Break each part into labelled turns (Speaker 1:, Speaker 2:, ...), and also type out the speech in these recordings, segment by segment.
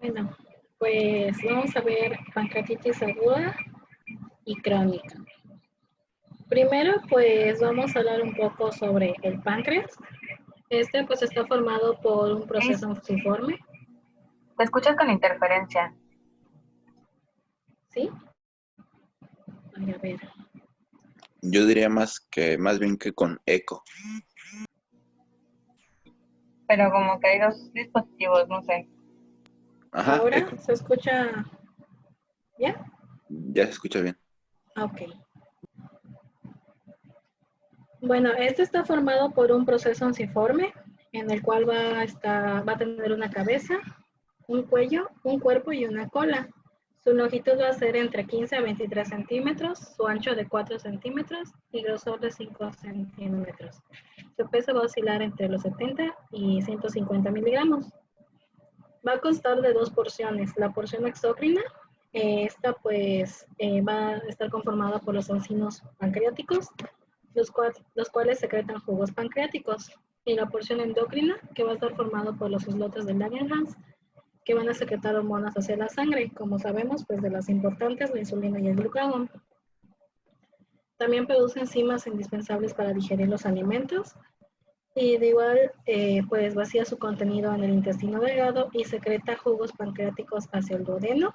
Speaker 1: Bueno, pues vamos a ver pancreatitis aguda y crónica. Primero, pues vamos a hablar un poco sobre el páncreas. Este pues está formado por un proceso fusiforme,
Speaker 2: Te escuchas con interferencia.
Speaker 1: ¿sí? A ver.
Speaker 3: Yo diría más bien que con eco.
Speaker 2: Pero como que hay dos dispositivos, no sé.
Speaker 3: Ajá,
Speaker 1: Ahora
Speaker 3: eco.
Speaker 1: se escucha, ¿ya?
Speaker 3: Ya se escucha bien.
Speaker 1: Ok. Bueno, este está formado por un proceso fusiforme en el cual va a tener una cabeza, un cuello, un cuerpo y una cola. Su longitud va a ser entre 15 a 23 centímetros, su ancho de 4 centímetros y grosor de 5 centímetros. Su peso va a oscilar entre los 70 y 150 miligramos. Va a constar de dos porciones. La porción exócrina, esta pues va a estar conformada por los enzimas pancreáticos, los cuales secretan jugos pancreáticos. Y la porción endocrina, que va a estar formada por los islotes de Langerhans, que van a secretar hormonas hacia la sangre, como sabemos, pues de las importantes, la insulina y el glucagón. También produce enzimas indispensables para digerir los alimentos y de igual, pues vacía su contenido en el intestino delgado y secreta jugos pancreáticos hacia el duodeno,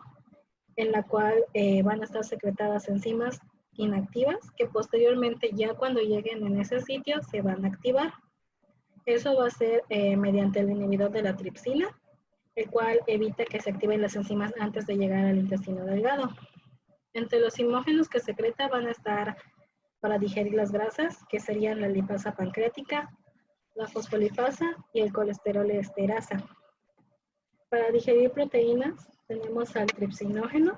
Speaker 1: en la cual van a estar secretadas enzimas inactivas que posteriormente ya cuando lleguen en ese sitio se van a activar. Eso va a ser mediante el inhibidor de la tripsina, el cual evita que se activen las enzimas antes de llegar al intestino delgado. Entre los zimógenos que secreta van a estar para digerir las grasas, que serían la lipasa pancreática, la fosfolipasa y el colesterol esterasa. Para digerir proteínas tenemos al tripsinógeno,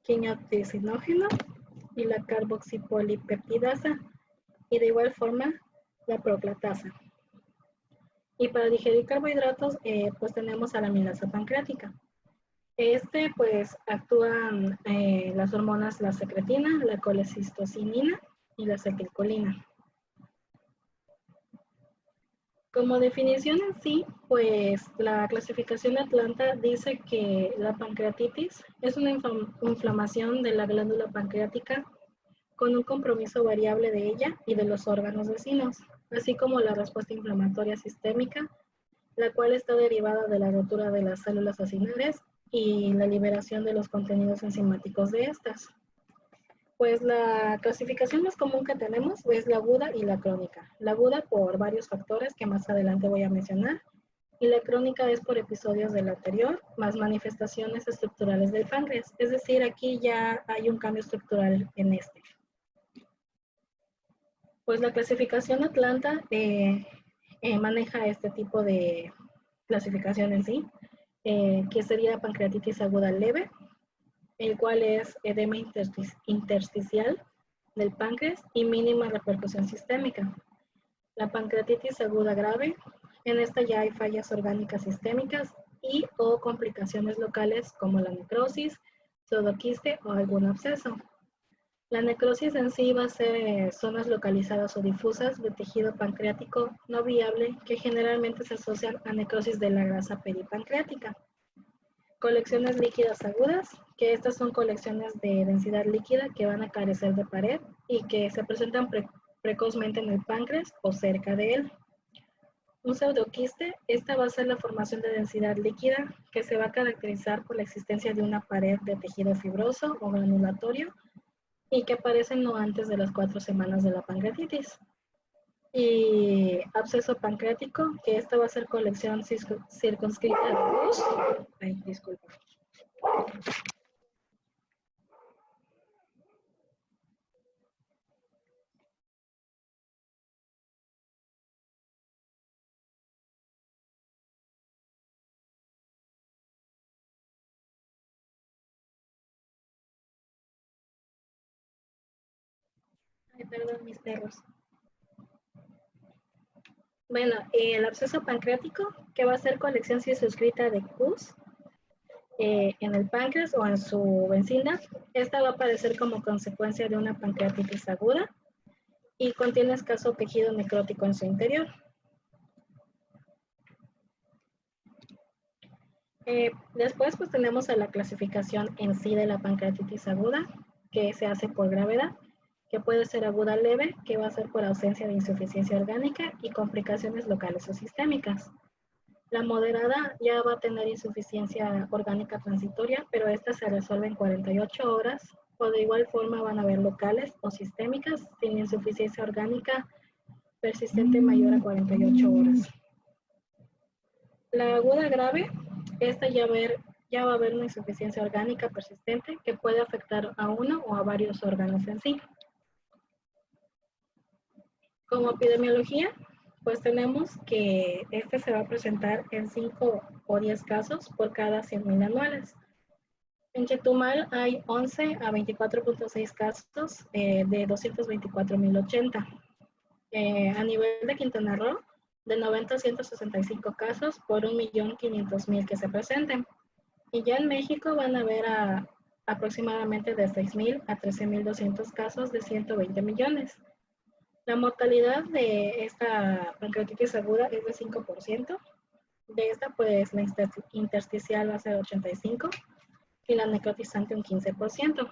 Speaker 1: quinioticinógeno y la carboxipolipeptidasa, y de igual forma la proclatasa. Y para digerir carbohidratos, pues tenemos a la amilasa pancreática. Pues actúan las hormonas, la secretina, la colecistocinina y la acetilcolina. Como definición en sí, pues la clasificación de Atlanta dice que la pancreatitis es una inflamación de la glándula pancreática con un compromiso variable de ella y de los órganos vecinos, así como la respuesta inflamatoria sistémica, la cual está derivada de la rotura de las células acinares y la liberación de los contenidos enzimáticos de estas. Pues la clasificación más común que tenemos es la aguda y la crónica. La aguda por varios factores que más adelante voy a mencionar, y la crónica es por episodios del anterior, más manifestaciones estructurales del páncreas. Es decir, aquí ya hay un cambio estructural en este. Pues la clasificación Atlanta maneja este tipo de clasificación en sí, que sería pancreatitis aguda leve, el cual es edema intersticial del páncreas y mínima repercusión sistémica. La pancreatitis aguda grave, en esta ya hay fallas orgánicas sistémicas y o complicaciones locales como la necrosis, pseudoquiste o algún absceso. La necrosis en sí va a ser zonas localizadas o difusas de tejido pancreático no viable que generalmente se asocian a necrosis de la grasa peripancreática. Colecciones líquidas agudas, que estas son colecciones de densidad líquida que van a carecer de pared y que se presentan precozmente en el páncreas o cerca de él. Un pseudoquiste, esta va a ser la formación de densidad líquida que se va a caracterizar por la existencia de una pared de tejido fibroso o granulatorio y que aparece no antes de las 4 semanas de la pancreatitis. Y absceso pancreático, que esta va a ser colección circunscrita de pus. Ay, disculpa. Ay, perdón, mis perros. Bueno, el absceso pancreático, que va a ser colección circunscrita de pus en el páncreas o en su vecindad. Esta va a aparecer como consecuencia de una pancreatitis aguda y contiene escaso tejido necrótico en su interior. Después pues tenemos a la clasificación en sí de la pancreatitis aguda, que se hace por gravedad, que puede ser aguda leve, que va a ser por ausencia de insuficiencia orgánica y complicaciones locales o sistémicas. La moderada ya va a tener insuficiencia orgánica transitoria, pero esta se resuelve en 48 horas, o de igual forma van a haber locales o sistémicas sin insuficiencia orgánica persistente mayor a 48 horas. La aguda grave, esta ya va a haber una insuficiencia orgánica persistente que puede afectar a uno o a varios órganos en sí. Como epidemiología, pues tenemos que este se va a presentar en 5 o 10 casos por cada 100,000 anuales. En Chetumal hay 11 a 24.6 casos de 224,080. A nivel de Quintana Roo, de 90 a 165 casos por 1,500,000 que se presenten. Y ya en México van a haber aproximadamente de 6,000 a 13,200 casos de 120 millones. La mortalidad de esta pancreatitis aguda es de 5%. De esta, pues, la intersticial va a ser 85% y la necrotizante un 15%.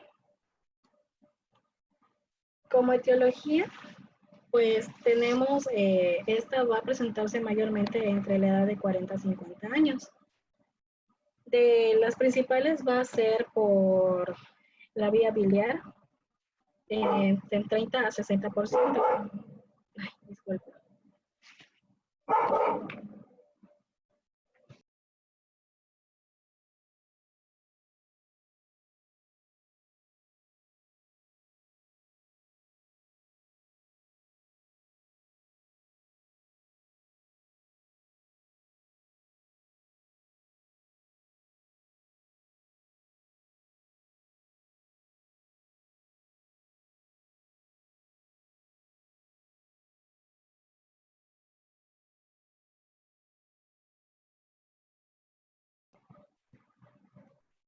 Speaker 1: Como etiología, pues tenemos, esta va a presentarse mayormente entre la edad de 40 a 50 años. De las principales va a ser por la vía biliar, del 30 a 60%. Ay, disculpa.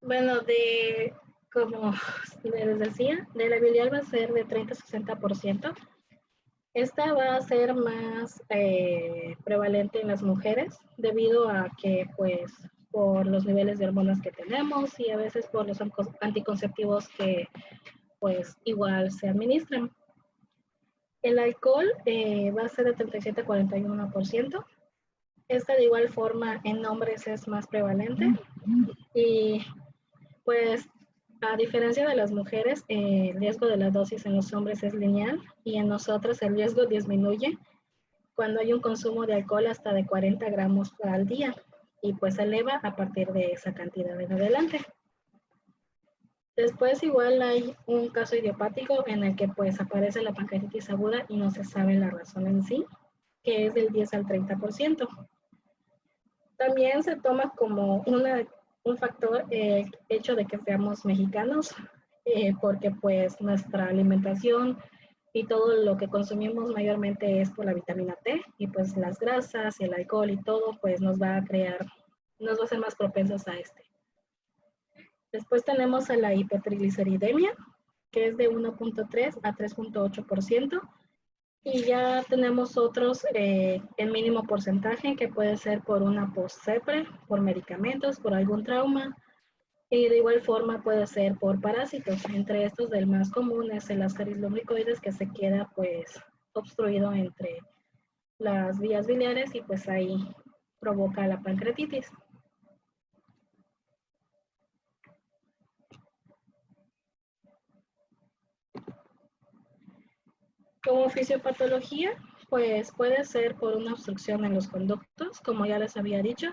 Speaker 1: Bueno, como les decía, de la biliar va a ser de 30 a 60%. Esta va a ser más prevalente en las mujeres debido a que, pues, por los niveles de hormonas que tenemos y a veces por los anticonceptivos que, pues, igual se administran. El alcohol va a ser de 37 a 41%. Esta de igual forma en hombres es más prevalente y pues a diferencia de las mujeres, el riesgo de la dosis en los hombres es lineal y en nosotros el riesgo disminuye cuando hay un consumo de alcohol hasta de 40 gramos al día y pues se eleva a partir de esa cantidad en adelante. Después igual hay un caso idiopático en el que pues aparece la pancreatitis aguda y no se sabe la razón en sí, que es del 10 al 30%. También se toma como un factor el hecho de que seamos mexicanos, porque pues nuestra alimentación y todo lo que consumimos mayormente es por la vitamina T y pues las grasas, el alcohol y todo pues nos va a hacer más propensos a este. Después tenemos a la hipertrigliceridemia, que es de 1.3 a 3.8%. Y ya tenemos otros en mínimo porcentaje, que puede ser por una post-CEPRE, por medicamentos, por algún trauma. Y de igual forma puede ser por parásitos. Entre estos, del más común es el Ascaris lumbricoides, que se queda pues obstruido entre las vías biliares y pues ahí provoca la pancreatitis. Como fisiopatología, pues puede ser por una obstrucción en los conductos, como ya les había dicho.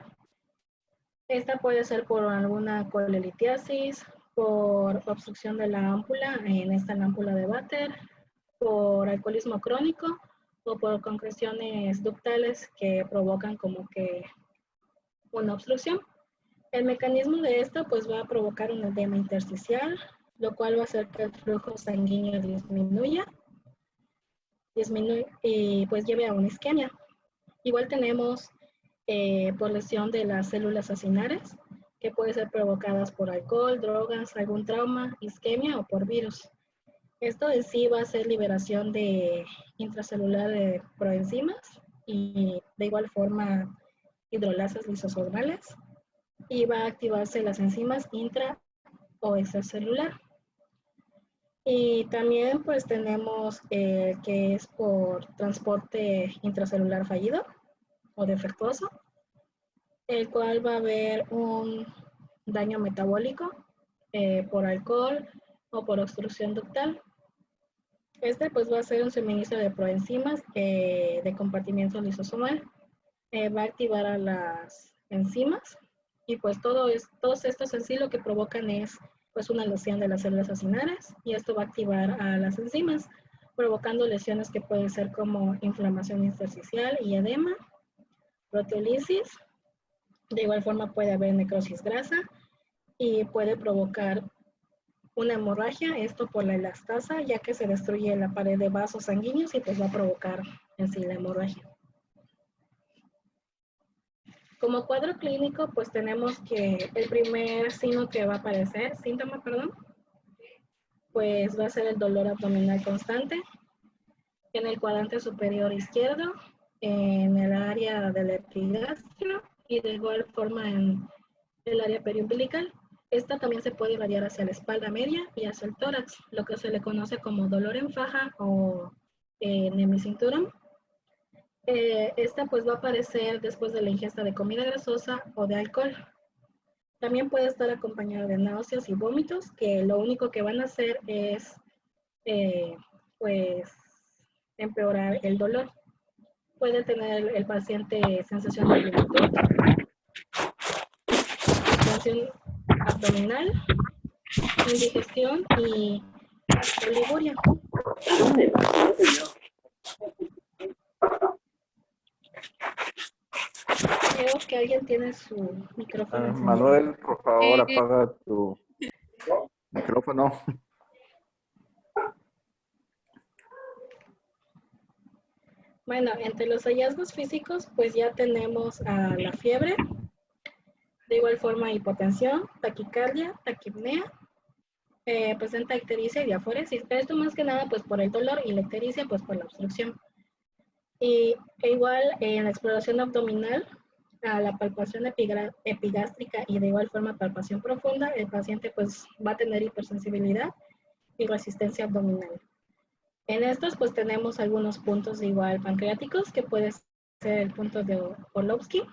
Speaker 1: Esta puede ser por alguna colelitiasis, por obstrucción de la ámpula, en esta la ámpula de Vater, por alcoholismo crónico o por concreciones ductales que provocan como que una obstrucción. El mecanismo de esto pues va a provocar un edema intersticial, lo cual va a hacer que el flujo sanguíneo disminuya y pues lleve a una isquemia. Igual tenemos por lesión de las células acinares, que puede ser provocadas por alcohol, drogas, algún trauma, isquemia o por virus. Esto en sí va a ser liberación de intracelular de proenzimas y de igual forma hidrolasas lisosomales. y va a activarse las enzimas intra o extracelular. Y también pues tenemos que es por transporte intracelular fallido o defectuoso, el cual va a haber un daño metabólico por alcohol o por obstrucción ductal. Este pues va a ser un suministro de proenzimas de compartimiento lisosomal. Va a activar a las enzimas y pues todos estos en sí lo que provocan es pues una lesión de las células acinares y esto va a activar a las enzimas provocando lesiones que pueden ser como inflamación intersticial y edema, proteolisis. De igual forma puede haber necrosis grasa y puede provocar una hemorragia, esto por la elastasa, ya que se destruye la pared de vasos sanguíneos y pues va a provocar en sí la hemorragia. Como cuadro clínico, pues tenemos que el primer síntoma, pues va a ser el dolor abdominal constante en el cuadrante superior izquierdo, en el área del epigastrio y de igual forma en el área periumbilical. Esta también se puede variar hacia la espalda media y hacia el tórax, lo que se le conoce como dolor en faja o en hemicinturón. Esta pues va a aparecer después de la ingesta de comida grasosa o de alcohol. También puede estar acompañado de náuseas y vómitos, que lo único que van a hacer es pues empeorar el dolor. Puede tener el paciente sensación de plenitud, tensión abdominal, indigestión y oliguria. Creo que alguien tiene su micrófono encendido.
Speaker 4: Manuel, por favor, apaga tu micrófono.
Speaker 1: Bueno, entre los hallazgos físicos, pues ya tenemos a la fiebre, de igual forma hipotensión, taquicardia, taquipnea, presenta ictericia y diaforesis. Esto más que nada pues por el dolor y la ictericia pues por la obstrucción. E igual en la exploración abdominal, a la palpación epigástrica y de igual forma palpación profunda, el paciente pues va a tener hipersensibilidad y resistencia abdominal. En estos pues tenemos algunos puntos igual pancreáticos que puede ser el punto de Orlovsky.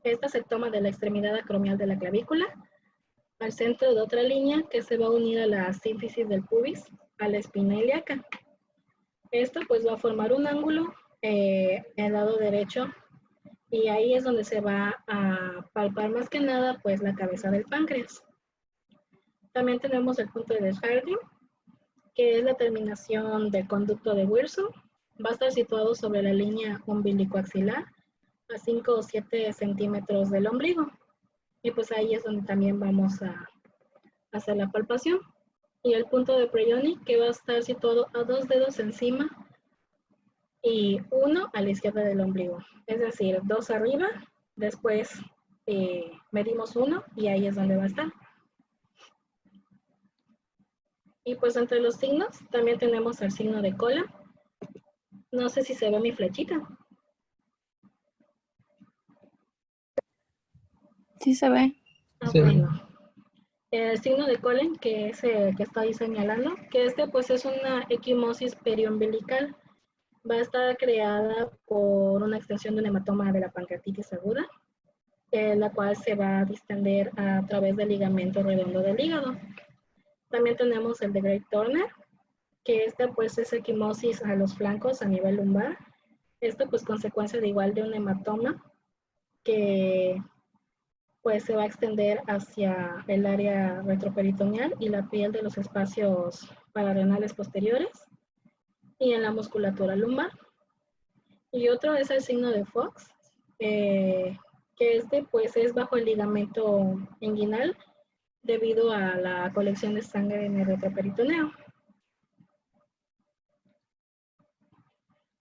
Speaker 1: Esta se toma de la extremidad acromial de la clavícula al centro de otra línea que se va a unir a la sínfisis del pubis, a la espina ilíaca. Esto pues va a formar un ángulo en el lado derecho y ahí es donde se va a palpar más que nada pues la cabeza del páncreas. También tenemos el punto de Desjardins, que es la terminación del conducto de Wilson. Va a estar situado sobre la línea umbilicoaxilar a 5 o 7 centímetros del ombligo. Y pues ahí es donde también vamos a hacer la palpación. Y el punto de Prioni, que va a estar situado a 2 dedos encima y 1 a la izquierda del ombligo. Es decir, 2 arriba, después medimos 1 y ahí es donde va a estar. Y pues entre los signos también tenemos el signo de cola. No sé si se ve mi flechita.
Speaker 5: Sí se ve.
Speaker 1: Sí. Bueno. El signo de Colen, que es el que está ahí señalando, que este pues es una equimosis periumbilical. Va a estar creada por una extensión de un hematoma de la pancreatitis aguda, la cual se va a distender a través del ligamento redondo del hígado. También tenemos el de Great Turner, que esta pues es equimosis a los flancos a nivel lumbar. Esto pues consecuencia de igual de un hematoma que pues se va a extender hacia el área retroperitoneal y la piel de los espacios pararenales posteriores y en la musculatura lumbar. Y otro es el signo de Fox, que este pues es bajo el ligamento inguinal debido a la colección de sangre en el retroperitoneo.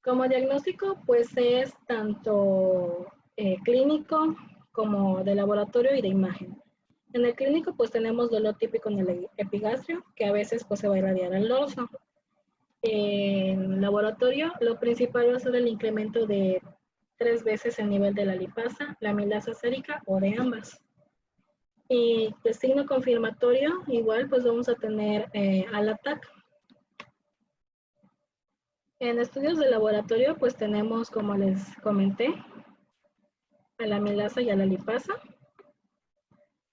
Speaker 1: Como diagnóstico pues es tanto clínico como de laboratorio y de imagen. En el clínico pues tenemos dolor típico en el epigastrio, que a veces pues se va a irradiar al dorso. En laboratorio lo principal va a ser el incremento de 3 veces el nivel de la lipasa, la amilasa sérica o de ambas. Y de signo confirmatorio, igual pues vamos a tener al ATAC. En estudios de laboratorio pues tenemos, como les comenté, a la amilasa y a la lipasa.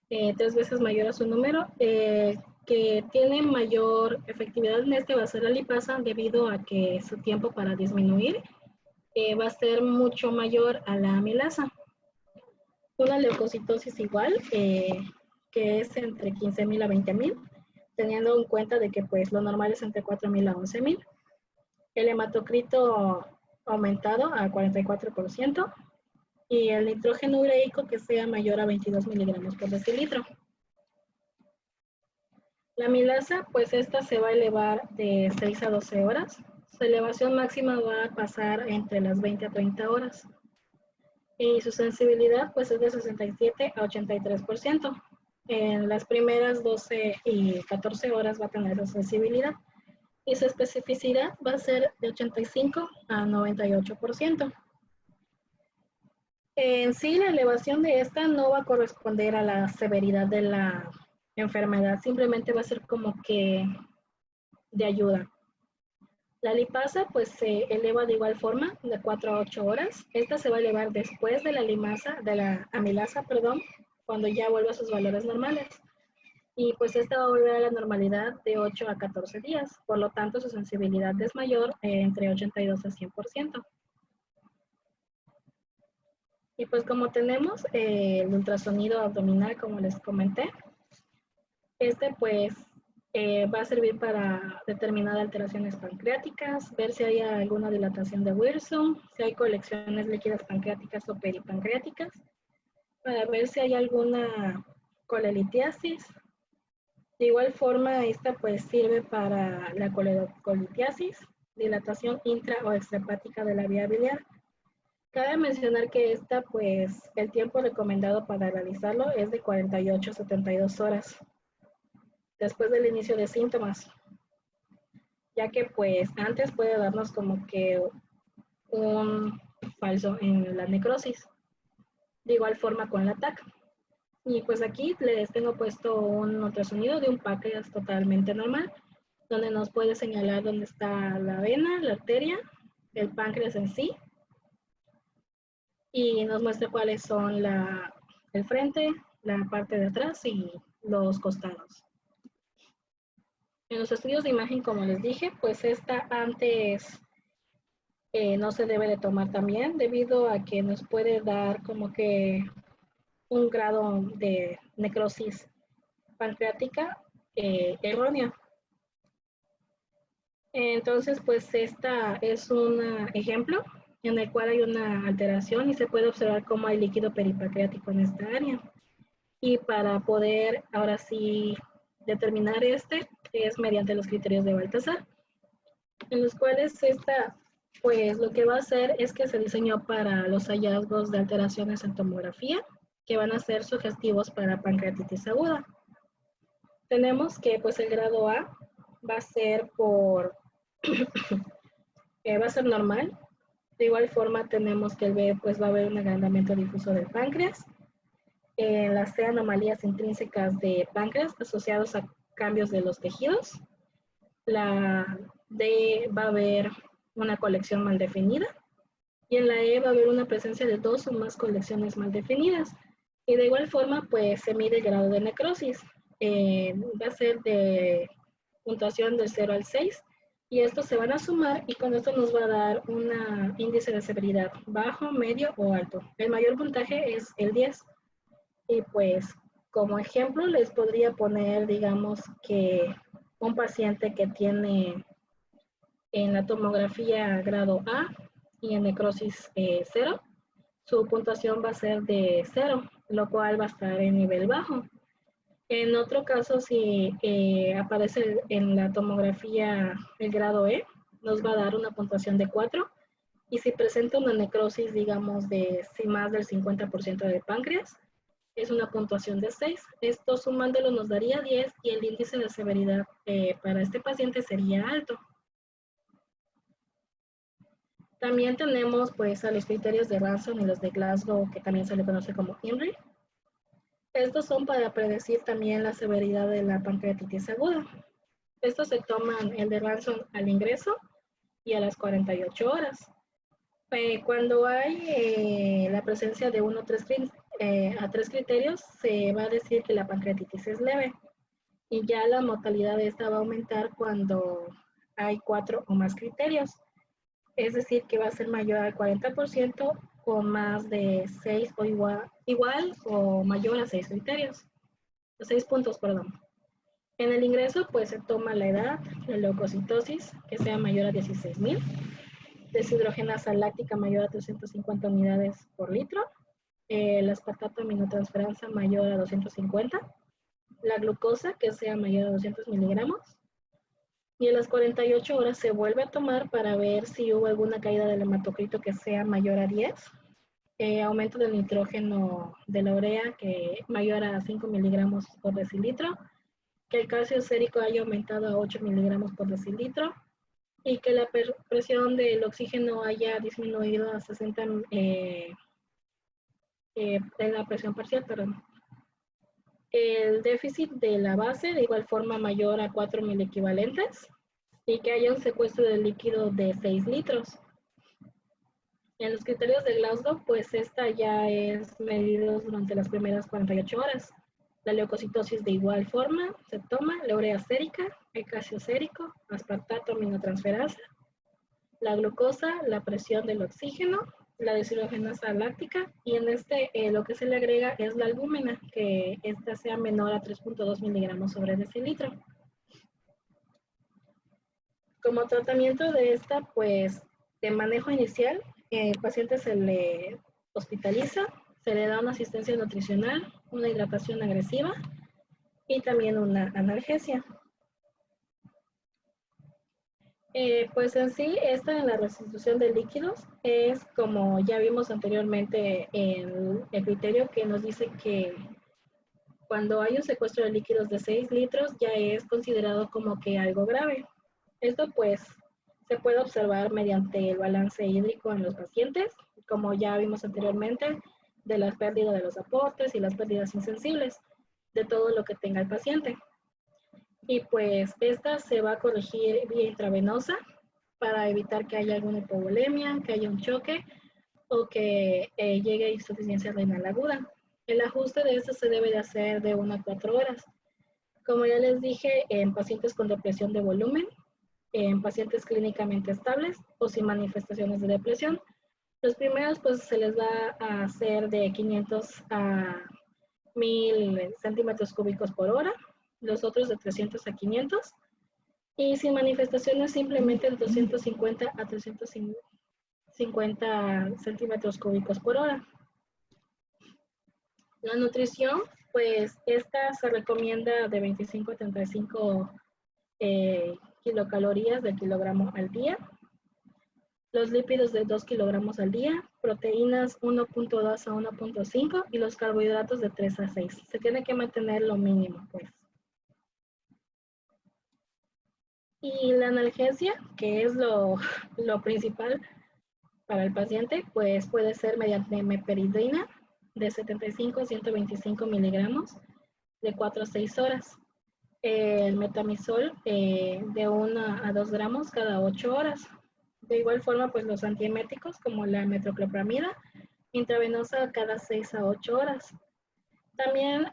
Speaker 1: 3 veces mayor a su número. Que tiene mayor efectividad en este va a ser la lipasa debido a que su tiempo para disminuir va a ser mucho mayor a la amilasa. Una leucocitosis igual, que es entre 15.000 a 20.000, teniendo en cuenta de que pues lo normal es entre 4.000 a 11.000. El hematocrito aumentado a 44% y el nitrógeno ureico que sea mayor a 22 miligramos por decilitro. La amilasa, pues esta se va a elevar de 6 a 12 horas. Su elevación máxima va a pasar entre las 20 a 30 horas. Y su sensibilidad, pues es de 67 a 83%. En las primeras 12 y 14 horas va a tener esa sensibilidad. Y su especificidad va a ser de 85 a 98%. En sí, la elevación de esta no va a corresponder a la severidad de la enfermedad, simplemente va a ser como que de ayuda. La lipasa pues se eleva de igual forma de 4 a 8 horas. Esta se va a elevar después de la amilasa, cuando ya vuelva a sus valores normales. Y pues esta va a volver a la normalidad de 8 a 14 días. Por lo tanto, su sensibilidad es mayor entre 82 a 100%. Y pues como tenemos el ultrasonido abdominal, como les comenté, este pues va a servir para determinar alteraciones pancreáticas, ver si hay alguna dilatación de Wilson, si hay colecciones líquidas pancreáticas o peripancreáticas, para ver si hay alguna colelitiasis. De igual forma, esta pues sirve para la colelitiasis, dilatación intra o extrahepática de la vía biliar. Cabe mencionar que esta, pues, el tiempo recomendado para realizarlo es de 48 a 72 horas después del inicio de síntomas, ya que, pues, antes puede darnos como que un falso en la necrosis. De igual forma con la TAC. Y pues aquí les tengo puesto un ultrasonido de un páncreas totalmente normal, donde nos puede señalar dónde está la vena, la arteria, el páncreas en sí, y nos muestra cuáles son el frente, la parte de atrás y los costados. En los estudios de imagen, como les dije, pues esta antes no se debe de tomar también debido a que nos puede dar como que un grado de necrosis pancreática errónea. Entonces, pues esta es un ejemplo en el cual hay una alteración y se puede observar cómo hay líquido peripancreático en esta área. Y para poder ahora sí determinar es mediante los criterios de Baltasar, en los cuales esta, pues lo que va a hacer es que se diseñó para los hallazgos de alteraciones en tomografía, que van a ser sugestivos para pancreatitis aguda. Tenemos que pues el grado A va a ser va a ser normal. De igual forma tenemos que el B pues va a haber un agrandamiento difuso del páncreas. En las C, anomalías intrínsecas de páncreas asociados a cambios de los tejidos. La D va a haber una colección mal definida. Y en la E va a haber una presencia de 2 o más colecciones mal definidas. Y de igual forma pues se mide el grado de necrosis. Va a ser de puntuación del 0 al 6 y estos se van a sumar y con esto nos va a dar un índice de severidad bajo, medio o alto. El mayor puntaje es el 10 y pues como ejemplo les podría poner, digamos que un paciente que tiene en la tomografía grado A y en necrosis 0, su puntuación va a ser de 0, lo cual va a estar en nivel bajo. En otro caso, si aparece en la tomografía el grado E, nos va a dar una puntuación de 4. Y si presenta una necrosis, digamos, de más del 50% del páncreas, es una puntuación de 6. Esto sumándolo nos daría 10 y el índice de severidad para este paciente sería alto. También tenemos pues a los criterios de Ranson y los de Glasgow, que también se le conoce como INRI. Estos son para predecir también la severidad de la pancreatitis aguda. Estos se toman el de Ranson al ingreso y a las 48 horas. Cuando hay la presencia de uno a tres criterios, se va a decir que la pancreatitis es leve. Y ya la mortalidad de esta va a aumentar cuando hay 4 o más criterios. Es decir, que va a ser mayor al 40% o más de 6 o igual o mayor a 6 criterios. 6 puntos, perdón. En el ingreso, pues se toma la edad, la leucocitosis, que sea mayor a 16,000, deshidrogenasa láctica mayor a 350 unidades por litro, la aspartato aminotransferasa mayor a 250, la glucosa, que sea mayor a 200 miligramos, y a las 48 horas se vuelve a tomar para ver si hubo alguna caída del hematocrito que sea mayor a 10, aumento del nitrógeno de la urea que mayor a 5 miligramos por decilitro, que el calcio sérico haya aumentado a 8 miligramos por decilitro y que la presión del oxígeno haya disminuido a 60 en la presión parcial, perdón. El déficit de la base de igual forma mayor a 4 miliequivalentes y que haya un secuestro de líquido de 6 litros. En los criterios de Glasgow, pues esta ya es medido durante las primeras 48 horas. La leucocitosis de igual forma se toma, la urea sérica, el calcio sérico, aspartato aminotransferasa, la glucosa, la presión del oxígeno, la deshidrogenasa láctica y en este lo que se le agrega es la albúmina, que esta sea menor a 3.2 miligramos sobre decilitro. Como tratamiento de esta, pues de manejo inicial, el paciente se le hospitaliza, se le da una asistencia nutricional, una hidratación agresiva y también una analgesia. Pues en sí, esta en la restitución de líquidos es como ya vimos anteriormente en el criterio que nos dice que cuando hay un secuestro de líquidos de 6 litros ya es considerado como que algo grave. Esto pues se puede observar mediante el balance hídrico en los pacientes, como ya vimos anteriormente, de la pérdida de los aportes y las pérdidas insensibles, de todo lo que tenga el paciente. Y pues esta se va a corregir vía intravenosa para evitar que haya alguna hipovolemia, que haya un choque o que llegue a insuficiencia renal aguda. El ajuste de esto se debe de hacer de 1 a 4 horas. Como ya les dije, en pacientes con depresión de volumen, en pacientes clínicamente estables o sin manifestaciones de depresión. Los primeros pues se les va a hacer de 500 a 1000 centímetros cúbicos por hora, los otros de 300 a 500 y sin manifestaciones simplemente de 250 a 350 centímetros cúbicos por hora. La nutrición, pues esta se recomienda de 25 a 35 kilocalorías de kilogramo al día. Los lípidos de 2 kilogramos al día, proteínas 1.2 a 1.5 y los carbohidratos de 3 a 6. Se tiene que mantener lo mínimo, pues. Y la analgesia, que es lo principal para el paciente, pues puede ser mediante meperidrina de 75 a 125 miligramos de 4 a 6 horas. El metamisol de 1 a 2 gramos cada 8 horas. De igual forma, pues los antieméticos como la metoclopramida intravenosa cada 6 a 8 horas. También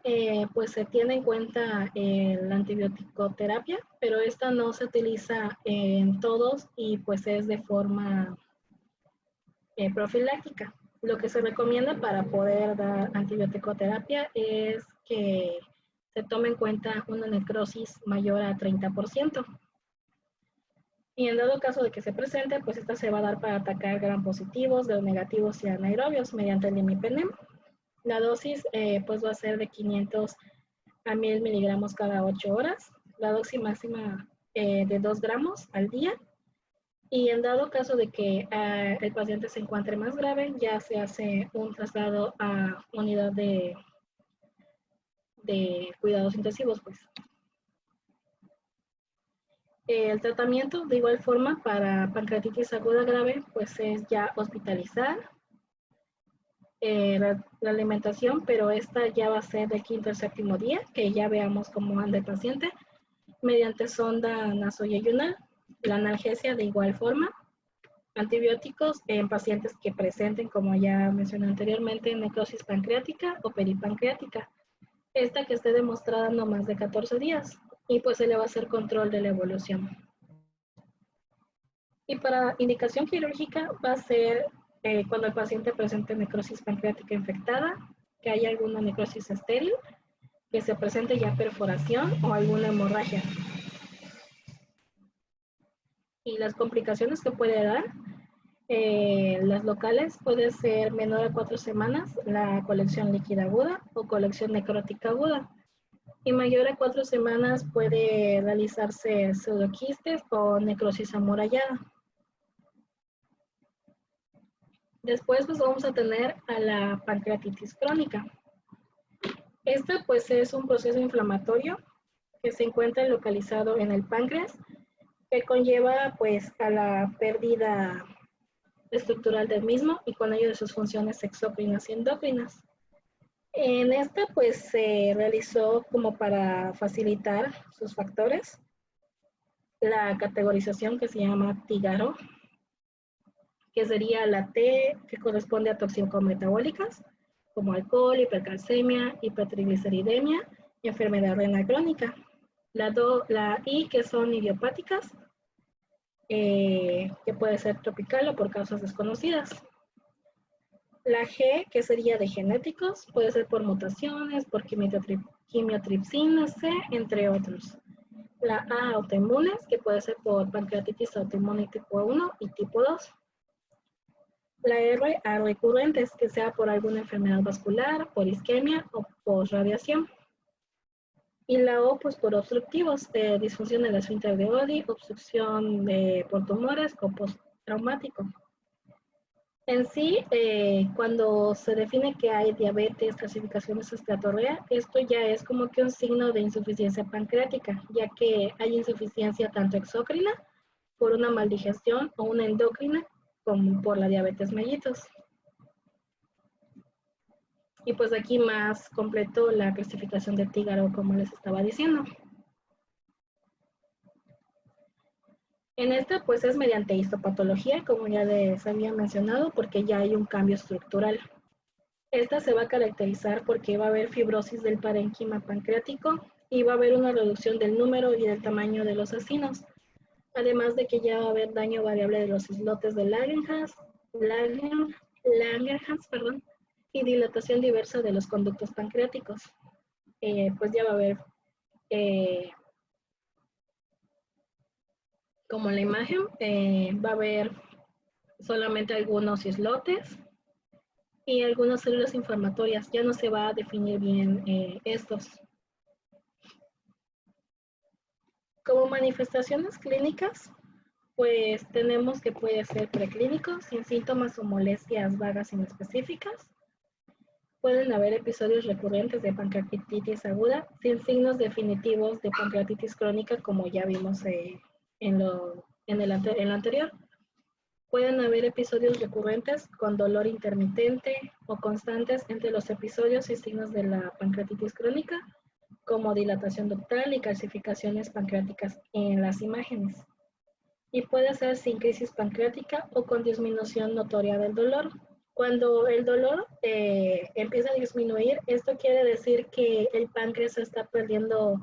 Speaker 1: pues se tiene en cuenta la antibiótico-terapia, pero esta no se utiliza en todos y pues es de forma profiláctica. Lo que se recomienda para poder dar antibiótico-terapia es que se tome en cuenta una necrosis mayor a 30%. Y en dado caso de que se presente, pues esta se va a dar para atacar gram positivos, negativos y anaerobios mediante el imipenem. La dosis pues va a ser de 500 a 1000 miligramos cada 8 horas. La dosis máxima de 2 gramos al día. Y en dado caso de que el paciente se encuentre más grave, ya se hace un traslado a unidad de cuidados intensivos, pues. El tratamiento, de igual forma, para pancreatitis aguda grave, pues es ya hospitalizar, la alimentación, pero esta ya va a ser del 5º al 7º día, que ya veamos cómo anda el paciente, mediante sonda nasoyeyunal, la analgesia de igual forma, antibióticos en pacientes que presenten, como ya mencioné anteriormente, necrosis pancreática o peripancreática, esta que esté demostrada no más de 14 días, y pues se le va a hacer control de la evolución. Y para indicación quirúrgica va a ser cuando el paciente presente necrosis pancreática infectada, que haya alguna necrosis estéril, que se presente ya perforación o alguna hemorragia. Y las complicaciones que puede dar, las locales puede ser menor a 4 semanas la colección líquida aguda o colección necrótica aguda. Y mayor a 4 semanas puede realizarse pseudoquistes o necrosis amurallada. Después pues vamos a tener a la pancreatitis crónica. Esta pues es un proceso inflamatorio que se encuentra localizado en el páncreas, que conlleva pues a la pérdida estructural del mismo y con ello de sus funciones exócrinas y endócrinas. En esta pues se realizó como para facilitar sus factores la categorización que se llama TIGARO, que sería la T que corresponde a toxicometabólicas, como alcohol, hipercalcemia, hipertrigliceridemia y enfermedad renal crónica. La I que son idiopáticas, que puede ser tropical o por causas desconocidas. La G, que sería de genéticos, puede ser por mutaciones, por quimiotripsina C, entre otros. La A, autoinmunes, que puede ser por pancreatitis autoinmune tipo 1 y tipo 2. La R, a recurrentes, que sea por alguna enfermedad vascular, por isquemia o por radiación. Y la O, pues por obstructivos, disfunción del esfínter de Oddi, obstrucción por tumores o postraumático. En sí, cuando se define que hay diabetes, calcificaciones o esteatorrea, esto ya es como que un signo de insuficiencia pancreática, ya que hay insuficiencia tanto exócrina por una maldigestión o una endocrina como por la diabetes mellitus. Y pues aquí más completo la clasificación de TIGARO, como les estaba diciendo. En esta pues es mediante histopatología, como ya les había mencionado, porque ya hay un cambio estructural. Esta se va a caracterizar porque va a haber fibrosis del parénquima pancreático y va a haber una reducción del número y del tamaño de los acinos, además de que ya va a haber daño variable de los islotes de Langerhans, y dilatación diversa de los conductos pancreáticos. Pues ya va a haber, como en la imagen, va a haber solamente algunos islotes y algunas células inflamatorias. Ya no se va a definir bien estos. Como manifestaciones clínicas, pues tenemos que puede ser preclínico, sin síntomas o molestias vagas inespecíficas. Pueden haber episodios recurrentes de pancreatitis aguda sin signos definitivos de pancreatitis crónica, como ya vimos en lo anterior. Pueden haber episodios recurrentes con dolor intermitente o constantes entre los episodios y signos de la pancreatitis crónica, como dilatación ductal y calcificaciones pancreáticas en las imágenes. Y puede ser sin crisis pancreática o con disminución notoria del dolor. Cuando el dolor empieza a disminuir, esto quiere decir que el páncreas está perdiendo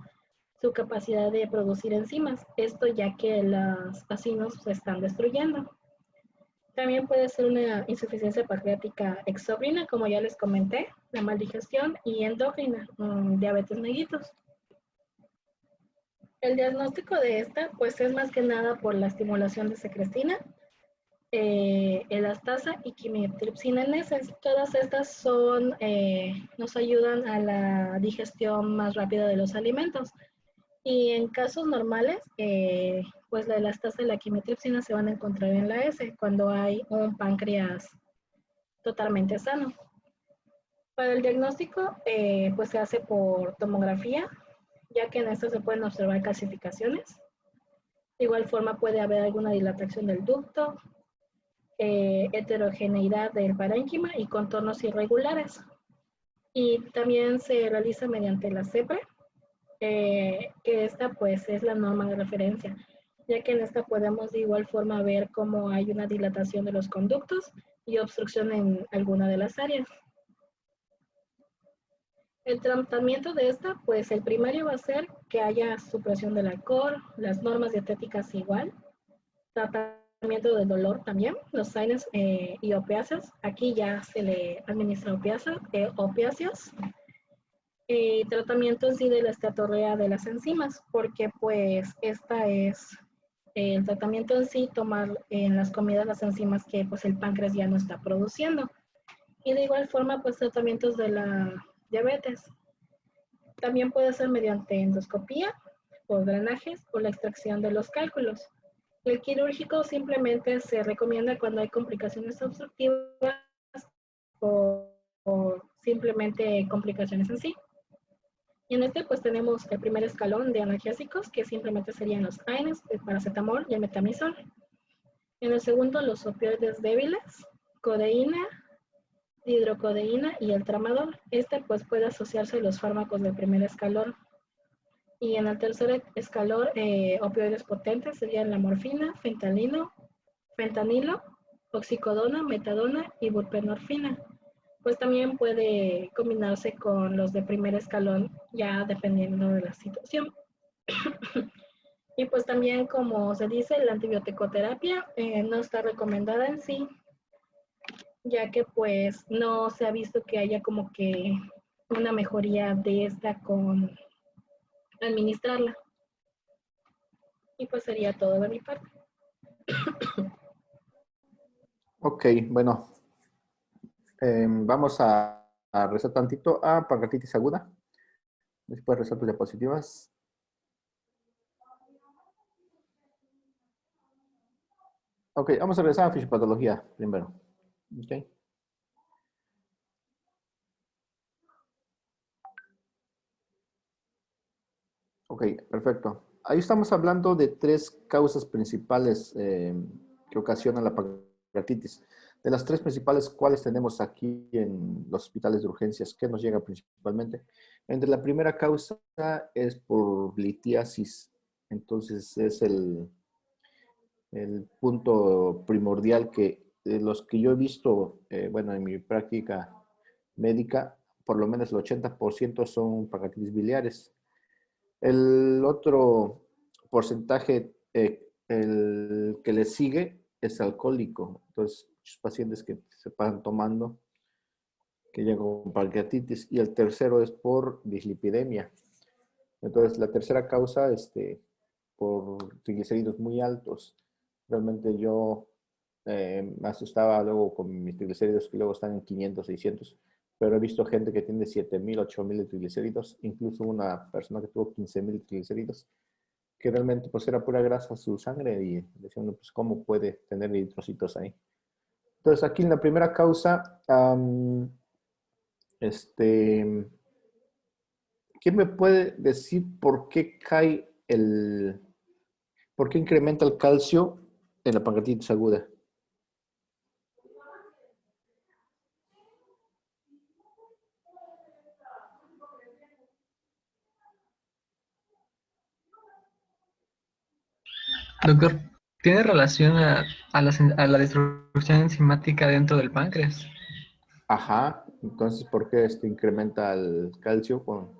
Speaker 1: su capacidad de producir enzimas, esto ya que los acinos se están destruyendo. También puede ser una insuficiencia pancreática exócrina, como ya les comenté, la maldigestión, y endócrina, diabetes mellitus. El diagnóstico de esta, pues es más que nada por la estimulación de secretina, elastasa y quimiotripsina en heces. Todas estas nos ayudan a la digestión más rápida de los alimentos. Y en casos normales, pues la elastasa y la quimiotripsina se van a encontrar en la heces cuando hay un páncreas totalmente sano. Para el diagnóstico, pues se hace por tomografía, ya que en esto se pueden observar calcificaciones. De igual forma puede haber alguna dilatación del ducto, heterogeneidad del parénquima y contornos irregulares. Y también se realiza mediante la CEPRE, que esta pues es la norma de referencia, ya que en esta podemos de igual forma ver cómo hay una dilatación de los conductos y obstrucción en alguna de las áreas. El tratamiento de esta, pues el primario va a ser que haya supresión del alcohol, las normas dietéticas igual, tratamiento del dolor también, los SINES y opiáceos. Aquí ya se le administra opiáceos. Tratamiento en sí de la esteatorrea de las enzimas, porque pues esta es el tratamiento en sí, tomar en las comidas las enzimas que pues el páncreas ya no está produciendo. Y de igual forma, pues tratamientos de la diabetes. También puede ser mediante endoscopía, por drenajes o la extracción de los cálculos. El quirúrgico simplemente se recomienda cuando hay complicaciones obstructivas o simplemente complicaciones en sí. Y en este pues tenemos el primer escalón de analgésicos, que simplemente serían los AINES, el paracetamol y el metamizol. En el segundo, los opioides débiles, codeína, hidrocodeína y el tramadol. Este pues puede asociarse a los fármacos del primer escalón. Y en el tercer escalón, opioides potentes serían la morfina, fentanilo, oxicodona, metadona y buprenorfina. Pues también puede combinarse con los de primer escalón, ya dependiendo de la situación. Y pues también, como se dice, la antibioticoterapia no está recomendada en sí, ya que pues no se ha visto que haya como que una mejoría de esta con administrarla. Y pues sería todo de mi parte.
Speaker 4: Ok, bueno, vamos a rezar tantito a pancreatitis aguda. Después rezar tus diapositivas. Ok, vamos a regresar a fisiopatología primero. Ok. Ok, perfecto. Ahí estamos hablando de tres causas principales que ocasionan la pancreatitis. De las tres principales, ¿cuáles tenemos aquí en los hospitales de urgencias? ¿Qué nos llega principalmente? Entre la primera causa es por litiasis. Entonces es el punto primordial que de los que yo he visto, bueno, en mi práctica médica, por lo menos el 80% son pancreatitis biliares. El otro porcentaje, el que le sigue, es alcohólico. Entonces, muchos pacientes que se pasan tomando, que llegan con pancreatitis. Y el tercero es por dislipidemia. Entonces, la tercera causa, por triglicéridos muy altos. Realmente yo me asustaba luego con mis triglicéridos que luego están en 500, 600, pero he visto gente que tiene 7,000, 8,000 de triglicéridos, incluso una persona que tuvo 15,000 triglicéridos, que realmente pues era pura grasa su sangre y decían, pues cómo puede tener eritrocitos ahí. Entonces aquí en la primera causa, ¿quién me puede decir por qué por qué incrementa el calcio en la pancreatitis aguda?
Speaker 5: Doctor, ¿tiene relación a la destrucción enzimática dentro del páncreas?
Speaker 4: Ajá, entonces, ¿por qué incrementa el calcio con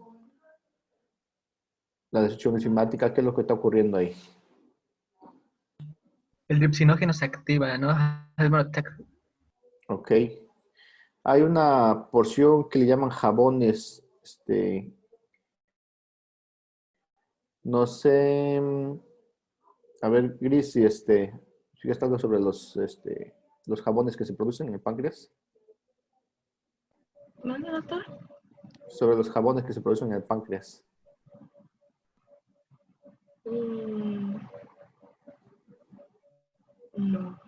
Speaker 4: la destrucción enzimática? ¿Qué es lo que está ocurriendo ahí?
Speaker 5: El dipsinógeno se activa, ¿no?
Speaker 4: Ok. Hay una porción que le llaman jabones, no sé, a ver, Gris, si está algo sobre los jabones que se producen en el páncreas,
Speaker 1: ¿Manda, doctor?
Speaker 4: sobre los jabones que se producen en el páncreas.
Speaker 1: No,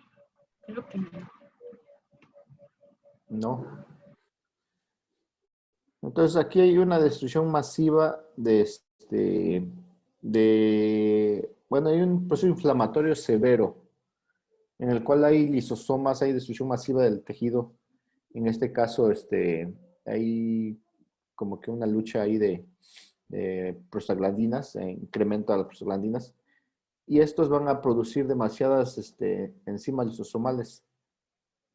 Speaker 1: creo que no.
Speaker 4: No. Entonces aquí hay una destrucción masiva bueno, hay un proceso inflamatorio severo. en el cual hay lisosomas, hay destrucción masiva del tejido. En este caso, hay como que una lucha ahí de prostaglandinas, incremento a las prostaglandinas, y estos van a producir demasiadas enzimas lisosomales,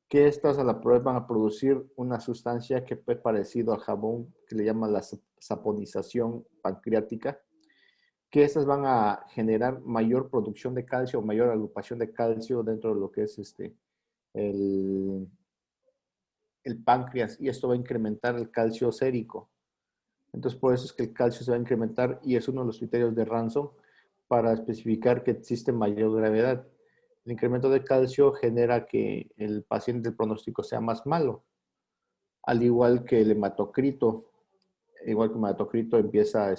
Speaker 4: que estas a la vez van a producir una sustancia que es parecido al jabón, que le llaman la saponización pancreática, que estas van a generar mayor producción de calcio, mayor agrupación de calcio dentro de lo que es el, el páncreas, y esto va a incrementar el calcio sérico. Entonces, por eso es que el calcio se va a incrementar y es uno de los criterios de Ransom para especificar que existe mayor gravedad. El incremento de calcio genera que el paciente, el pronóstico sea más malo, al igual que el hematocrito. Igual que el hematocrito empieza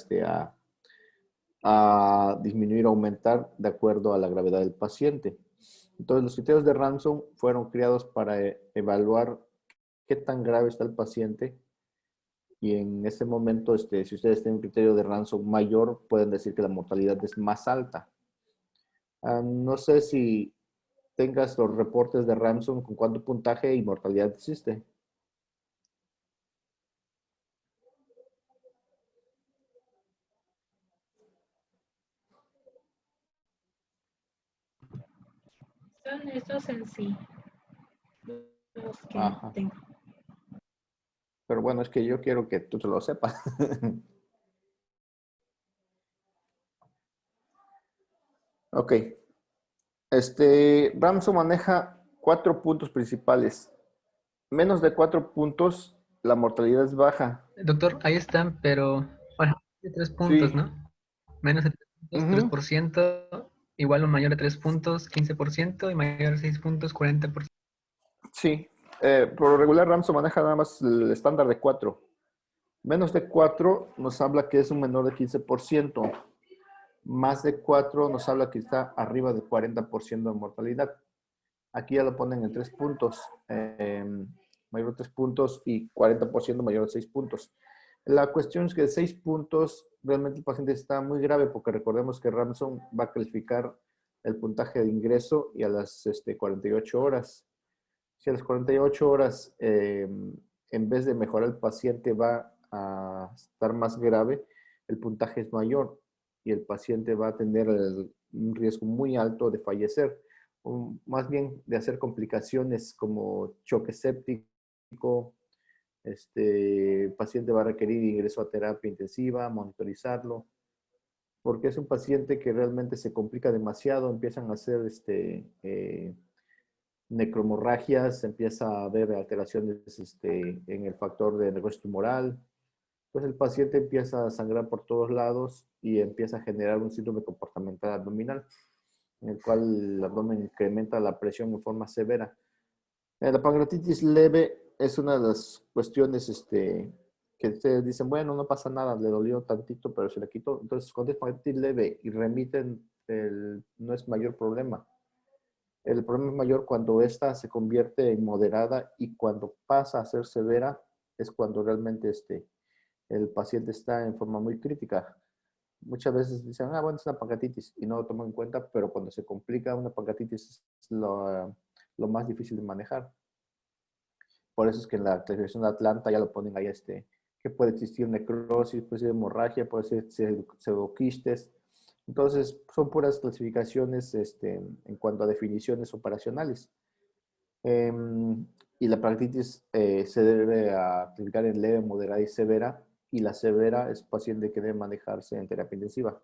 Speaker 4: a disminuir o aumentar de acuerdo a la gravedad del paciente. Entonces, los criterios de Ransom fueron creados para evaluar qué tan grave está el paciente, y en este momento, si ustedes tienen un criterio de Ransom mayor, pueden decir que la mortalidad es más alta. No sé si tengas los reportes de Ransom con cuánto puntaje y mortalidad existe.
Speaker 1: Son esos en sí los que
Speaker 4: Ajá.
Speaker 1: tengo.
Speaker 4: Pero bueno, es que yo quiero que tú te lo sepas. Ok. Ransom maneja 4 puntos principales. Menos de 4 puntos, la mortalidad es baja.
Speaker 5: Doctor, ahí están, pero bueno, de 3 puntos,
Speaker 4: Sí.
Speaker 5: ¿no? Menos de 3 puntos,
Speaker 4: Ujú.
Speaker 5: 3%, igual o mayor a 3 puntos, 15%, y mayor a 6 puntos, 40%.
Speaker 4: Sí. Por lo regular, Ransom maneja nada más el estándar de 4. Menos de 4 nos habla que es un menor de 15%. Más de 4 nos habla que está arriba del 40% de mortalidad. Aquí ya lo ponen en 3 puntos. Mayor de 3 puntos y 40% mayor de 6 puntos. La cuestión es que de 6 puntos realmente el paciente está muy grave, porque recordemos que Ransom va a calificar el puntaje de ingreso y a las 48 horas. Si a las 48 horas, en vez de mejorar el paciente va a estar más grave, el puntaje es mayor y el paciente va a tener un riesgo muy alto de fallecer, o más bien de hacer complicaciones como choque séptico. El paciente va a requerir ingreso a terapia intensiva, monitorizarlo, porque es un paciente que realmente se complica demasiado, empiezan a hacer necromorragias, empieza a haber alteraciones en el factor de necrosis tumoral. Pues el paciente empieza a sangrar por todos lados y empieza a generar un síndrome comportamental abdominal, en el cual el abdomen incrementa la presión en forma severa. La pancreatitis leve es una de las cuestiones que ustedes dicen, bueno, no pasa nada, le dolió tantito, pero se le quitó. Entonces, cuando es pancreatitis leve y remiten, no es mayor problema. El problema es mayor cuando esta se convierte en moderada, y cuando pasa a ser severa es cuando realmente el paciente está en forma muy crítica. Muchas veces dicen, bueno, es una pancreatitis y no lo toman en cuenta, pero cuando se complica una pancreatitis es lo más difícil de manejar. Por eso es que en la clasificación de Atlanta ya lo ponen ahí, que puede existir necrosis, puede ser hemorragia, puede ser pseudoquistes. Entonces, son puras clasificaciones en cuanto a definiciones operacionales. Y la pancreatitis se debe a clasificar en leve, moderada y severa. Y la severa es paciente que debe manejarse en terapia intensiva.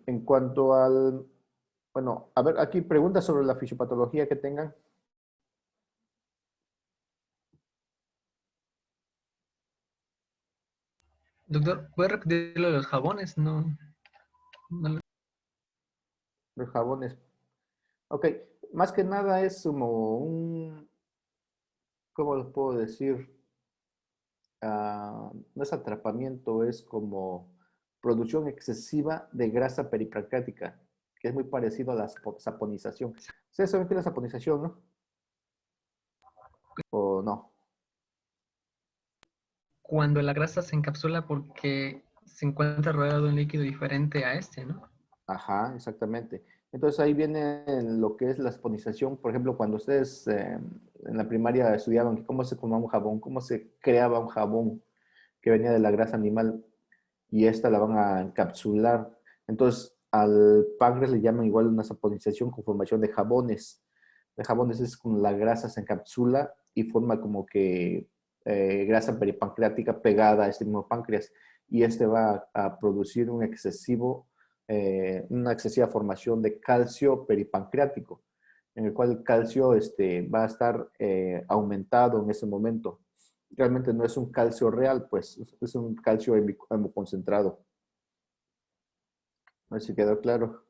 Speaker 4: En cuanto al... Bueno, a ver, aquí preguntas sobre la fisiopatología que tengan.
Speaker 5: Doctor, ¿puede repetir lo de los jabones? No, no.
Speaker 4: Los jabones. Ok, más que nada es como ¿cómo lo puedo decir? No es atrapamiento, es como producción excesiva de grasa peripancreática, que es muy parecido a la saponización. Ustedes saben qué es la saponización, ¿no? ¿O no?
Speaker 5: Cuando la grasa se encapsula porque se encuentra rodeado de un líquido diferente a este, ¿no?
Speaker 4: Ajá, exactamente. Entonces ahí viene lo que es la saponización. Por ejemplo, cuando ustedes en la primaria estudiaban cómo se formaba un jabón, cómo se creaba un jabón que venía de la grasa animal y esta la van a encapsular. Entonces al páncreas le llaman igual una saponización con formación de jabones. De jabones es con la grasa se encapsula y forma como que grasa peripancreática pegada a este mismo páncreas y este va a producir una excesiva formación de calcio peripancreático, en el cual el calcio va a estar aumentado en ese momento. Realmente no es un calcio real, pues es un calcio hemoconcentrado. No sé si quedó claro.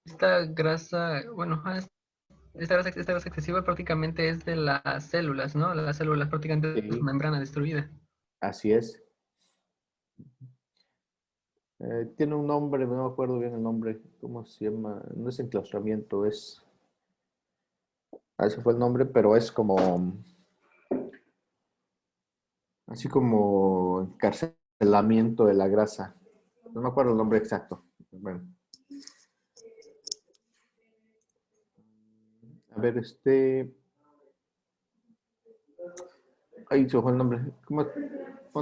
Speaker 5: Esta grasa, bueno, esta grasa excesiva prácticamente es de las células, ¿no? Las células prácticamente es
Speaker 4: Sí,
Speaker 5: membrana destruida.
Speaker 4: así es. Tiene un nombre, no me acuerdo bien el nombre. ¿Cómo se llama? No es enclaustramiento, es... ese fue el nombre, pero es como... Así como encarcelamiento de la grasa. No me acuerdo el nombre exacto. Bueno, a ver, ahí se fue el nombre. ¿Cómo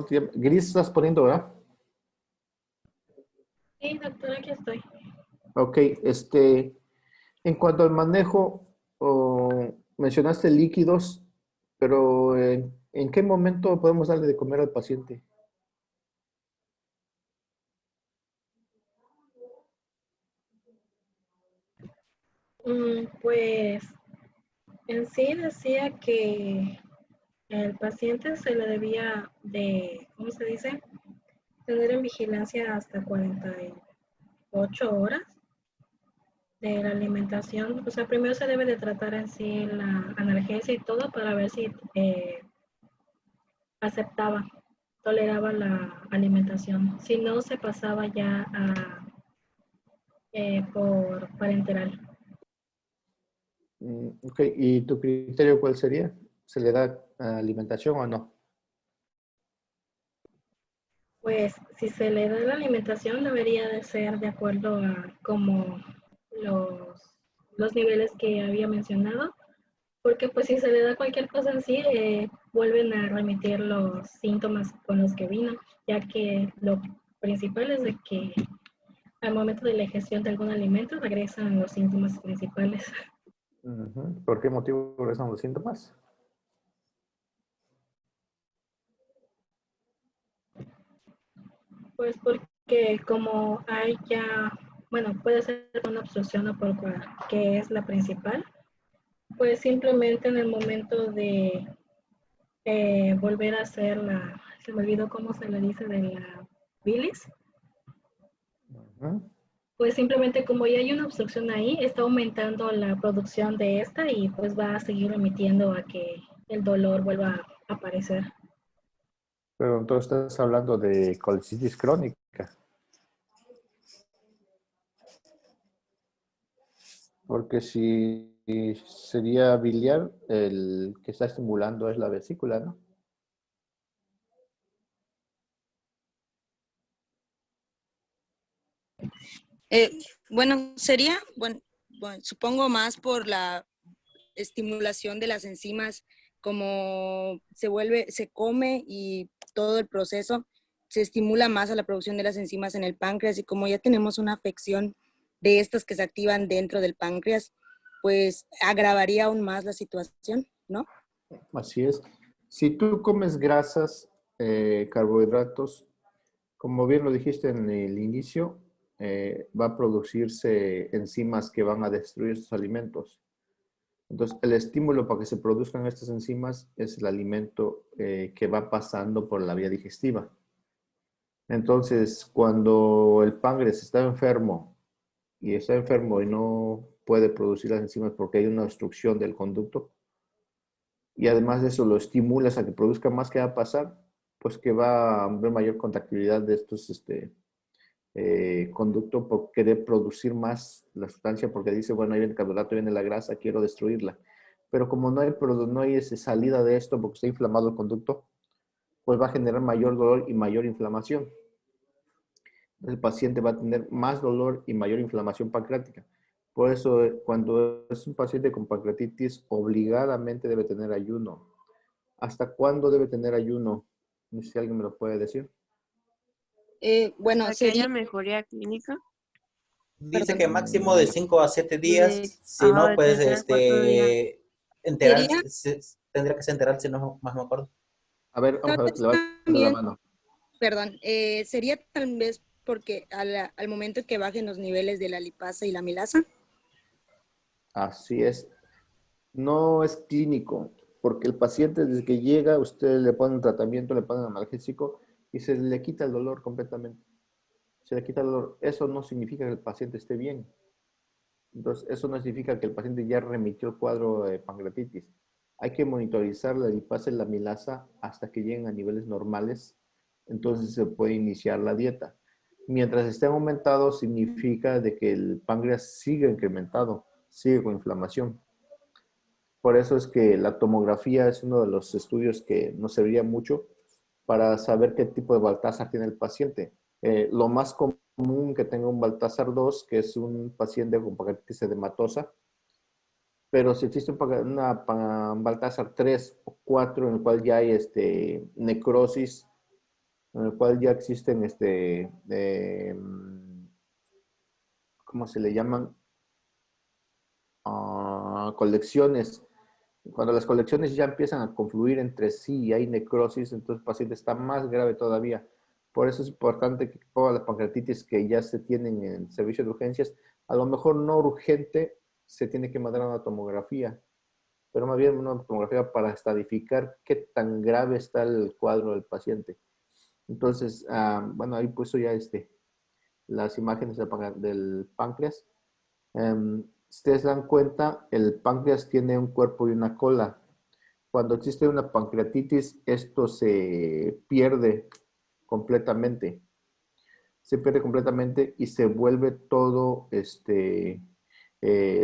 Speaker 4: te llamas? Gris estás poniendo, ¿verdad?
Speaker 1: Sí, doctora, aquí estoy.
Speaker 4: Ok, en cuanto al manejo, mencionaste líquidos, pero ¿en qué momento podemos darle de comer al paciente?
Speaker 1: Pues en sí decía que el paciente se le debía de, ¿cómo se dice? Tener en vigilancia hasta 48 horas de la alimentación. O sea, primero se debe de tratar en sí la analgesia y todo para ver si aceptaba, toleraba la alimentación. Si no, se pasaba ya por parenteral.
Speaker 4: Ok, ¿y tu criterio cuál sería? ¿Se le da alimentación o no?
Speaker 1: Pues si se le da la alimentación debería de ser de acuerdo a como los niveles que había mencionado, porque pues si se le da cualquier cosa en sí, vuelven a remitir los síntomas con los que vino, ya que lo principal es de que al momento de la ingestión de algún alimento regresan los síntomas principales.
Speaker 4: Ujú. ¿Por qué motivo regresan los síntomas?
Speaker 1: Pues porque como hay ya, bueno, puede ser una obstrucción o por que es la principal, pues simplemente en el momento de volver a hacer se me olvidó cómo se le dice, de la bilis,
Speaker 4: Ujú.
Speaker 1: pues simplemente como ya hay una obstrucción ahí, está aumentando la producción de esta y pues va a seguir remitiendo a que el dolor vuelva a aparecer.
Speaker 4: Pero entonces estás hablando de colicitis crónica, porque si sería biliar, el que está estimulando es la vesícula, ¿no?
Speaker 6: Eh, bueno, sería, bueno, supongo más por la estimulación de las enzimas, como se come y todo el proceso se estimula más a la producción de las enzimas en el páncreas y como ya tenemos una afección de estas que se activan dentro del páncreas, pues agravaría aún más la situación, ¿no?
Speaker 4: Así es. Si tú comes grasas, carbohidratos, como bien lo dijiste en el inicio, va a producirse enzimas que van a destruir estos alimentos. Entonces, el estímulo para que se produzcan estas enzimas es el alimento que va pasando por la vía digestiva. Entonces, cuando el páncreas está enfermo y no puede producir las enzimas porque hay una obstrucción del conducto, y además de eso lo estimulas a que produzca más, ¿qué va a pasar? Pues que va a haber mayor contractilidad de estos conducto por querer producir más la sustancia, porque dice, bueno, ahí viene el carbohidrato, viene la grasa, quiero destruirla. Pero como no hay esa salida de esto porque está inflamado el conducto, pues va a generar mayor dolor y mayor inflamación. el paciente va a tener más dolor y mayor inflamación pancreática. Por eso, cuando es un paciente con pancreatitis, obligadamente debe tener ayuno. ¿Hasta cuándo debe tener ayuno? No sé si alguien me lo puede decir.
Speaker 6: Bueno,
Speaker 7: Para que haya
Speaker 6: sería,
Speaker 7: mejoría clínica.
Speaker 8: Dice
Speaker 6: perdón,
Speaker 8: que máximo de 5 a 7 días, si
Speaker 7: Ajá,
Speaker 8: no,
Speaker 7: de
Speaker 8: pues
Speaker 7: tercer al cuarto día.
Speaker 6: sería,
Speaker 8: tendría que enterarse, no más me acuerdo.
Speaker 4: A ver, vamos
Speaker 6: tal
Speaker 4: a ver,
Speaker 6: vez
Speaker 4: levanta la
Speaker 6: también,
Speaker 4: mano.
Speaker 6: perdón, sería tal vez porque al momento que bajen los niveles de la lipasa y la milasa.
Speaker 4: Así es. No es clínico, porque el paciente desde que llega, usted le pone un tratamiento, le pone un analgésico y se le quita el dolor completamente. Se le quita el dolor. Eso no significa que el paciente esté bien. Entonces, eso no significa que el paciente ya remitió el cuadro de pancreatitis. Hay que monitorizar la lipasa y la milasa hasta que lleguen a niveles normales. Entonces se puede iniciar la dieta. Mientras estén aumentados, significa de que el páncreas sigue incrementado, sigue con inflamación. Por eso es que la tomografía es uno de los estudios que nos serviría mucho para saber qué tipo de Baltasar tiene el paciente. Lo más común que tenga un Baltasar 2, que es un paciente con pancreatitis edematosa, pero si existe un Baltasar 3 o 4 en el cual ya hay necrosis, en el cual ya existen ¿cómo se le llaman? Colecciones. Cuando las colecciones ya empiezan a confluir entre sí y hay necrosis, entonces el paciente está más grave todavía. Por eso es importante que todas las pancreatitis que ya se tienen en el servicio de urgencias, a lo mejor no urgente, se tiene que mandar a una tomografía, pero más bien una tomografía para estadificar qué tan grave está el cuadro del paciente. Entonces, bueno, ahí puso ya las imágenes del páncreas. Si ustedes dan cuenta, el páncreas tiene un cuerpo y una cola. Cuando existe una pancreatitis, esto se pierde completamente. Se pierde completamente y se vuelve todo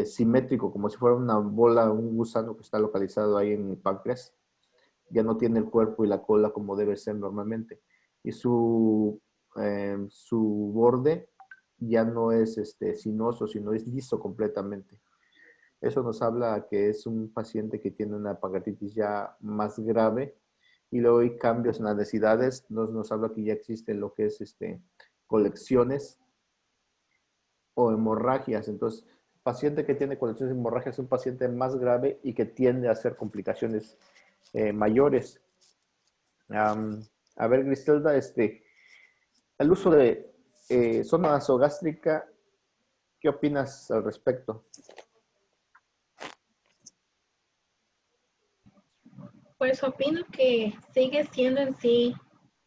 Speaker 4: simétrico, como si fuera una bola, un gusano que está localizado ahí en el páncreas. Ya no tiene el cuerpo y la cola como debe ser normalmente. Y su borde ya no es sinuoso, sino es liso completamente. Eso nos habla que es un paciente que tiene una pancreatitis ya más grave y luego hay cambios en las densidades. Nos habla que ya existe lo que es colecciones o hemorragias. Entonces, paciente que tiene colecciones de hemorragias es un paciente más grave y que tiende a hacer complicaciones mayores. A ver, Griselda, el uso de sonda nasogástrica, ¿qué opinas al respecto?
Speaker 1: Pues opino que sigue siendo en sí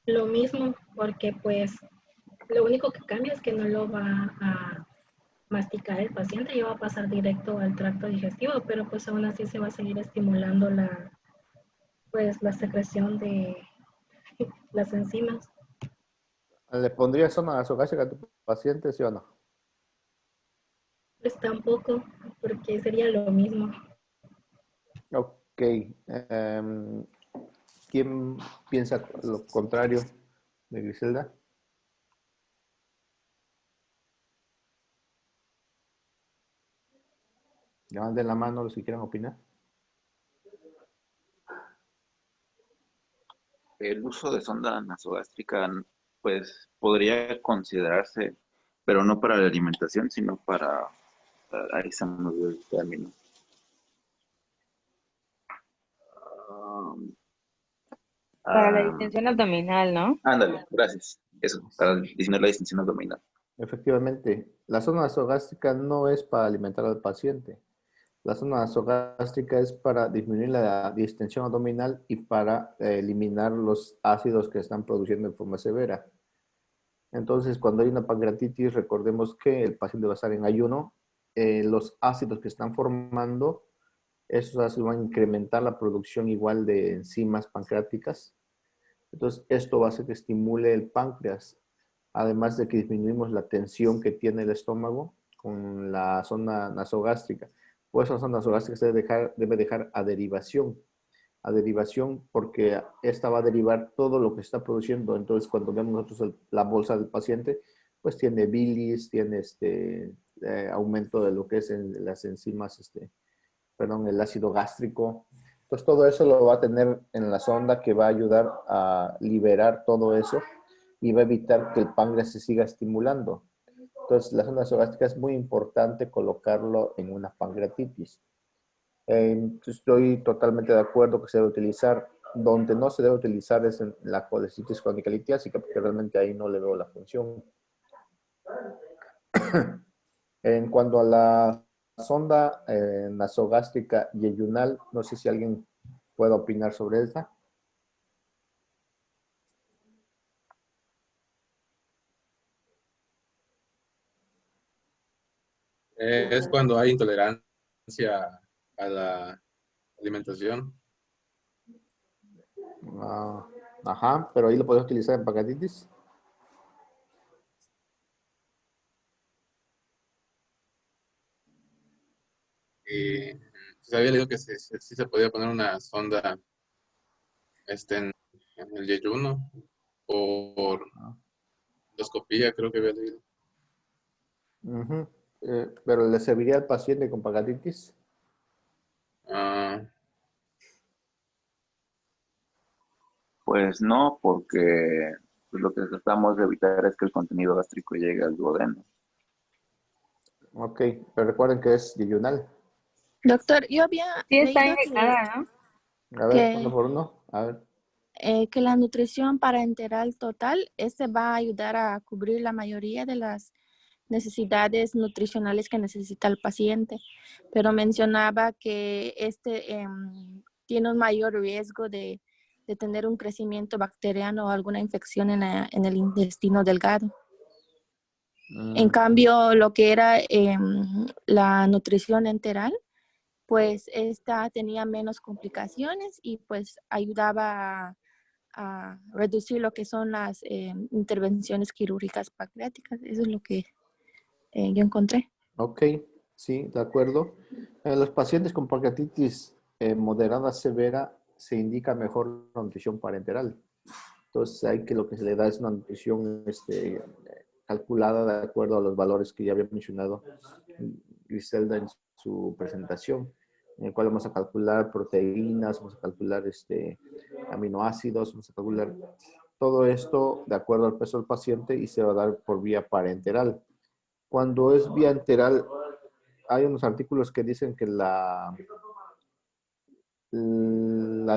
Speaker 1: lo mismo, porque pues lo único que cambia es que no lo va a masticar el paciente y va a pasar directo al tracto digestivo, pero pues aún así se va a seguir estimulando la secreción de las enzimas.
Speaker 4: ¿Le pondrías sonda nasogástrica a tu paciente, sí o no?
Speaker 1: Pues tampoco, porque sería lo mismo.
Speaker 4: Ok. ¿Quién piensa lo contrario de Griselda? Levanten la mano los que quieran opinar.
Speaker 3: El uso de sonda nasogástrica, pues podría considerarse, pero no para la alimentación, sino ahí se me olvidó el término.
Speaker 2: Para la distensión abdominal, ¿no?
Speaker 3: Ándale, gracias. Eso, para disminuir la distensión abdominal.
Speaker 4: Efectivamente, la zona nasogástrica no es para alimentar al paciente. La zona nasogástrica es para disminuir la distensión abdominal y para eliminar los ácidos que están produciendo en forma severa. Entonces, cuando hay una pancreatitis, recordemos que el paciente va a estar en ayuno. Los ácidos que están formando, esos ácidos van a incrementar la producción igual de enzimas pancreáticas. Entonces, esto va a hacer que estimule el páncreas, además de que disminuimos la tensión que tiene el estómago con la zona nasogástrica. Por eso la zona nasogástrica se debe dejar a derivación porque esta va a derivar todo lo que está produciendo. Entonces, cuando vemos nosotros la bolsa del paciente, pues tiene bilis, tiene aumento de lo que es en las enzimas, perdón, el ácido gástrico. Entonces todo eso lo va a tener en la sonda que va a ayudar a liberar todo eso y va a evitar que el páncreas se siga estimulando. Entonces la sonda nasogástrica es muy importante colocarlo en una pancreatitis. Estoy totalmente de acuerdo que se debe utilizar. Donde no se debe utilizar es en la colecitis crónica litiásica, porque realmente ahí no le veo la función. En cuanto a la sonda nasogástrica yeyunal, no sé si alguien puede opinar sobre esta.
Speaker 7: Es cuando hay intolerancia a la alimentación.
Speaker 4: Ajá, pero ahí lo puedes utilizar en pancreatitis.
Speaker 7: Y se había leído que sí se podía poner una sonda en el yeyuno por endoscopía, creo que había leído.
Speaker 4: Ujú. Pero ¿le serviría al paciente con pancreatitis?
Speaker 7: Ah,
Speaker 3: Pues no, porque pues, lo que tratamos de evitar es que el contenido gástrico llegue al duodeno.
Speaker 4: Ok, pero recuerden que es yeyunal.
Speaker 2: Doctor, yo había Sí está leído indicada, ¿no?
Speaker 4: A ver, uno por uno. A ver.
Speaker 2: Que la nutrición parenteral total, va a ayudar a cubrir la mayoría de las necesidades nutricionales que necesita el paciente, pero mencionaba que tiene un mayor riesgo de tener un crecimiento bacteriano o alguna infección en el intestino delgado. En cambio, lo que era la nutrición enteral, pues esta tenía menos complicaciones y pues ayudaba a reducir lo que son las intervenciones quirúrgicas pancreáticas. Eso es lo que yo encontré.
Speaker 4: Ok, sí, de acuerdo. En los pacientes con pancreatitis moderada severa se indica mejor la nutrición parenteral. Entonces hay que lo que se le da es una nutrición calculada de acuerdo a los valores que ya había mencionado Griselda en su presentación, en el cual vamos a calcular proteínas, vamos a calcular aminoácidos, vamos a calcular todo esto de acuerdo al peso del paciente y se va a dar por vía parenteral. Cuando es vía enteral, hay unos artículos que dicen que la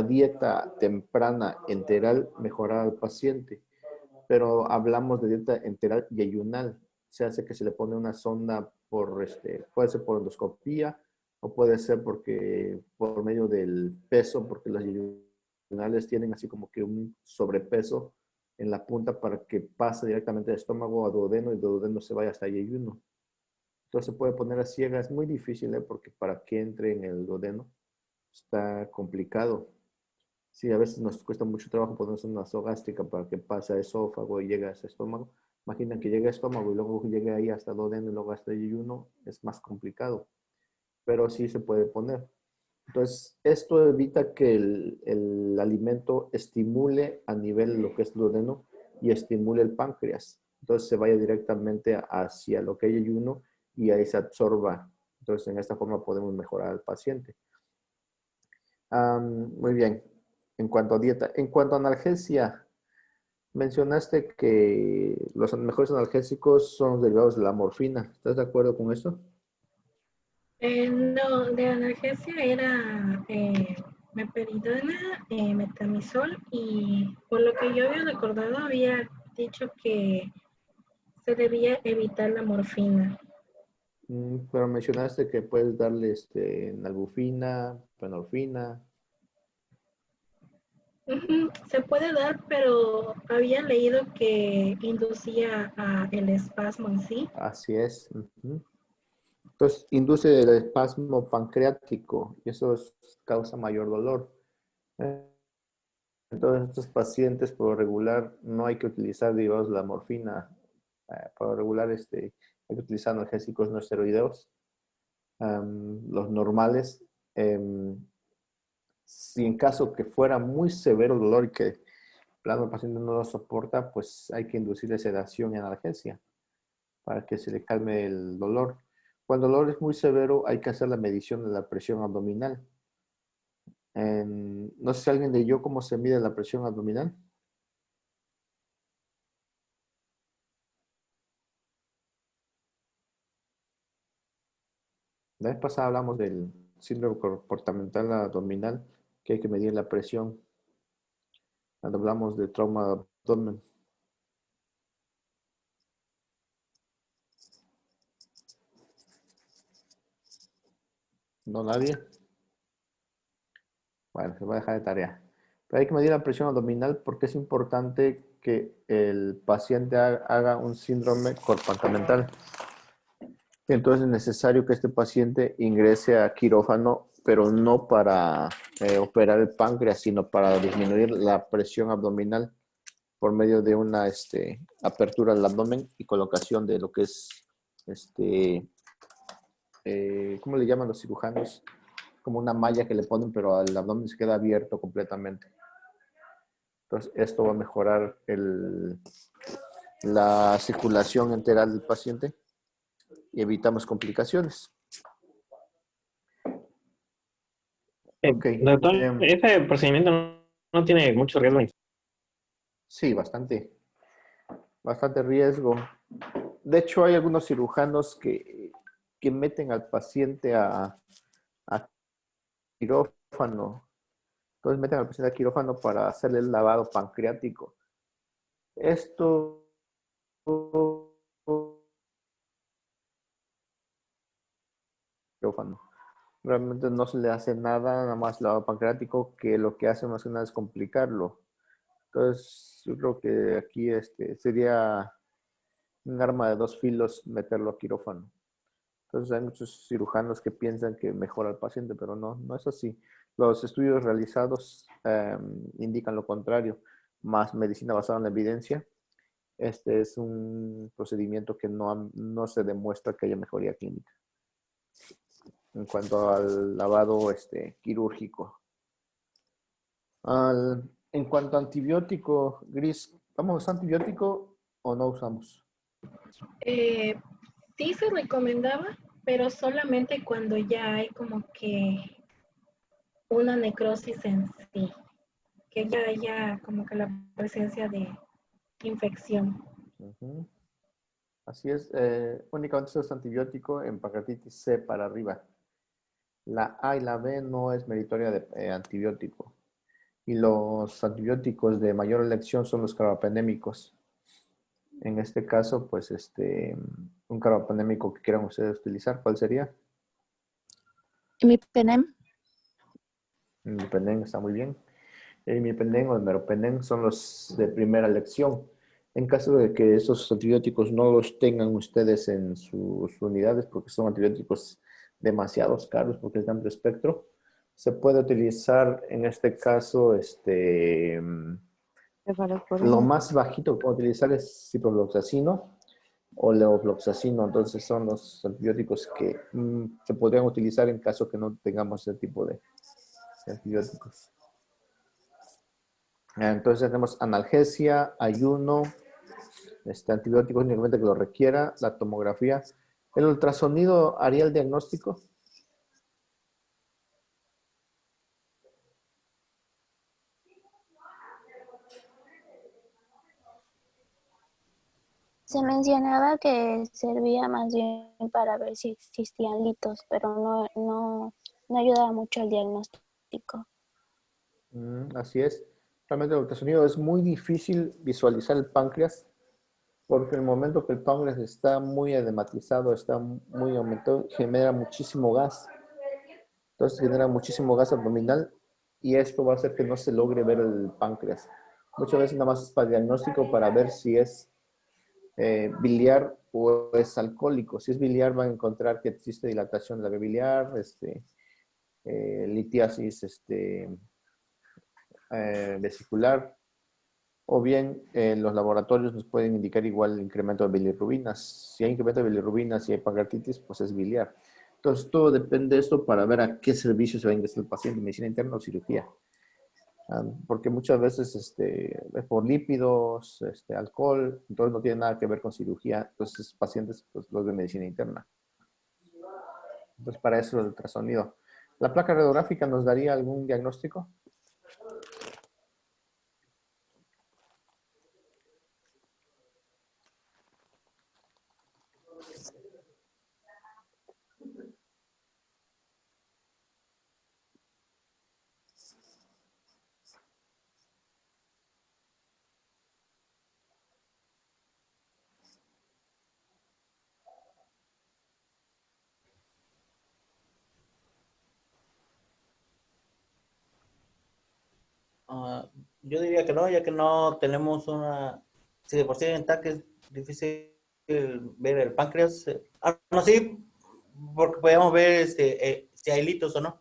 Speaker 4: dieta temprana enteral mejorará al paciente, pero hablamos de dieta enteral y ayunal. Se hace que se le pone una sonda puede ser por endoscopía o puede ser por medio del peso, porque las ayunales tienen así como que un sobrepeso en la punta para que pase directamente del estómago a duodeno y el duodeno se vaya hasta el ayuno. Entonces se puede poner a ciegas, es muy difícil, porque para que entre en el duodeno está complicado. Sí, a veces nos cuesta mucho trabajo ponernos una nasogástrica para que pase a esófago y llegue a ese estómago. Imaginen que llegue a estómago y luego llegue ahí hasta duodeno y luego hasta ayuno, es más complicado, pero sí se puede poner. Entonces, esto evita que el alimento estimule a nivel lo que es duodeno y estimule el páncreas. Entonces, se vaya directamente hacia lo que hay ayuno y ahí se absorba. Entonces, en esta forma podemos mejorar al paciente. Muy bien. En cuanto a dieta. En cuanto a analgesia, mencionaste que los mejores analgésicos son derivados de la morfina. ¿Estás de acuerdo con eso?
Speaker 1: No, de analgesia era meperidona, metamizol y por lo que yo había recordado había dicho que se debía evitar la morfina.
Speaker 4: Pero mencionaste que puedes darle nalbufina, penorfina.
Speaker 1: Se puede dar, pero había leído que inducía el espasmo en sí.
Speaker 4: Así es. Entonces, induce el espasmo pancreático y eso causa mayor dolor. Entonces, estos pacientes, por lo regular, no hay que utilizar derivados de la morfina. Por lo regular, hay que utilizar analgésicos no esteroideos, los normales. Si en caso que fuera muy severo el dolor y que el paciente no lo soporta, pues hay que inducirle sedación y analgesia. para que se le calme el dolor. Cuando el dolor es muy severo, hay que hacer la medición de la presión abdominal. No sé si alguien leyó cómo se mide la presión abdominal. La vez pasada hablamos del síndrome comportamental abdominal, que hay que medir la presión. Cuando hablamos de trauma de abdomen. ¿No nadie? Bueno, se va a dejar de tarea. Pero hay que medir la presión abdominal porque es importante que el paciente haga un síndrome comportamental. Entonces es necesario que este paciente ingrese a quirófano, pero no para operar el páncreas, sino para disminuir la presión abdominal por medio de una apertura del abdomen y colocación de lo que es, ¿cómo le llaman los cirujanos? Como una malla que le ponen, pero el abdomen se queda abierto completamente. Entonces, esto va a mejorar la circulación enteral del paciente y evitamos complicaciones.
Speaker 9: Doctor, ese procedimiento no tiene mucho riesgo.
Speaker 4: Sí, bastante riesgo. De hecho, hay algunos cirujanos que meten al paciente a quirófano. Entonces meten al paciente a quirófano para hacerle el lavado pancreático. Esto quirófano. Realmente no se le hace nada más lavado pancreático, que lo que hace más que nada es complicarlo. Entonces, yo creo que aquí sería un arma de dos filos meterlo a quirófano. Entonces, hay muchos cirujanos que piensan que mejora al paciente, pero no es así. Los estudios realizados indican lo contrario. Más medicina basada en la evidencia. Este es un procedimiento que no se demuestra que haya mejoría clínica. En cuanto al lavado quirúrgico. En cuanto a antibiótico, Gris, ¿vamos a usar antibiótico o no usamos?
Speaker 1: Sí se recomendaba, pero solamente cuando ya hay como que una necrosis en sí, que ya haya como que la presencia de infección.
Speaker 4: Uh-huh. Así es, únicamente se usa antibiótico en pancreatitis C para arriba. La A y la B no es meritoria de antibiótico. Y los antibióticos de mayor elección son los carbapenémicos. En este caso, pues, un carbapenémico que quieran ustedes utilizar, ¿cuál sería?
Speaker 2: Imipenem.
Speaker 4: Imipenem está muy bien. El imipenem o el meropenem son los de primera elección. En caso de que esos antibióticos no los tengan ustedes en sus unidades, porque son antibióticos demasiado caros, porque es de amplio espectro, se puede utilizar en este caso, lo más bajito que puedo utilizar es ciprofloxacino o levofloxacino. Entonces son los antibióticos que se podrían utilizar en caso que no tengamos ese tipo de antibióticos. Entonces tenemos analgesia, ayuno, antibióticos únicamente que lo requiera, la tomografía. ¿El ultrasonido haría el diagnóstico?
Speaker 2: Se mencionaba que servía más bien para ver si existían litos, pero no ayudaba mucho al diagnóstico.
Speaker 4: Así es. Realmente el ultrasonido es muy difícil visualizar el páncreas, porque en el momento que el páncreas está muy edematizado, está muy aumentado, genera muchísimo gas. Entonces genera muchísimo gas abdominal y esto va a hacer que no se logre ver el páncreas. Muchas veces nada más es para diagnóstico, para ver si es biliar o es alcohólico. Si es biliar, van a encontrar que existe dilatación de la vía biliar, litiasis vesicular, o bien los laboratorios nos pueden indicar igual el incremento de bilirrubinas. Si hay incremento de bilirrubinas y hay pancreatitis, pues es biliar. Entonces todo depende de esto para ver a qué servicio se va a ingresar el paciente, medicina interna o cirugía. porque muchas veces es por lípidos, alcohol, entonces no tiene nada que ver con cirugía. Entonces, pacientes, pues los de medicina interna. Entonces, para eso el ultrasonido. ¿La placa radiográfica nos daría algún diagnóstico?
Speaker 8: Ah, yo diría que no, ya que no tenemos una... Si de por sí en TAC es difícil ver el páncreas. No, sí, porque podemos ver si hay litos o no,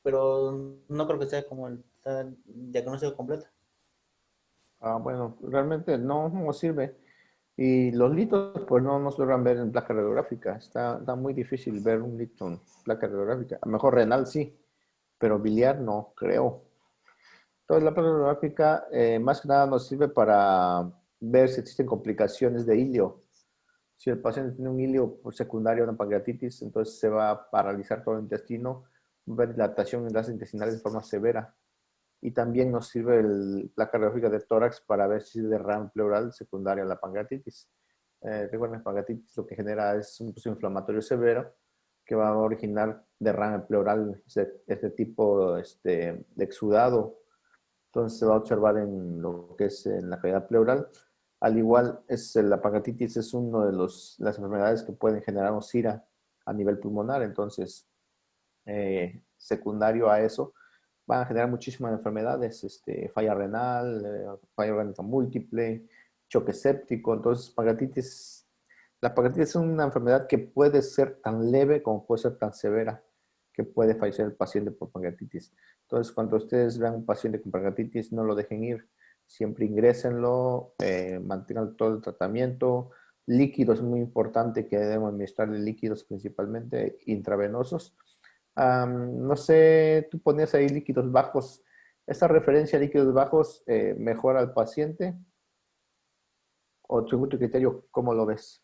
Speaker 8: pero no creo que sea como el diagnóstico completo.
Speaker 4: Bueno, realmente no sirve. Y los litos, pues no nos logran ver en placa radiográfica. Está muy difícil ver un lito en placa radiográfica. A lo mejor renal sí, pero biliar no, creo. Entonces la placa radiográfica más que nada nos sirve para ver si existen complicaciones de ilio. Si el paciente tiene un ilio por secundario a una pancreatitis, entonces se va a paralizar todo el intestino, va a haber dilatación en enlaces intestinales de forma severa. Y también nos sirve el placa radiográfica de tórax para ver si es derrame pleural secundario a la pancreatitis. Recuerden, la pancreatitis lo que genera es un proceso inflamatorio severo que va a originar derrame pleural, este tipo de exudado. Entonces se va a observar en lo que es en la cavidad pleural. Al igual, la pancreatitis es una de las enfermedades que pueden generar un SIRA a nivel pulmonar. Entonces, secundario a eso, van a generar muchísimas enfermedades, falla renal, falla orgánica múltiple, choque séptico. Entonces, la pancreatitis es una enfermedad que puede ser tan leve como puede ser tan severa, que puede fallecer el paciente por pancreatitis. Entonces, cuando ustedes vean un paciente con pancreatitis, no lo dejen ir. Siempre ingrésenlo, mantengan todo el tratamiento. Líquidos, es muy importante que debemos administrarle líquidos principalmente intravenosos. No sé, tú ponías ahí líquidos bajos. ¿Esta referencia a líquidos bajos mejora al paciente? ¿O según tu criterio, cómo lo ves?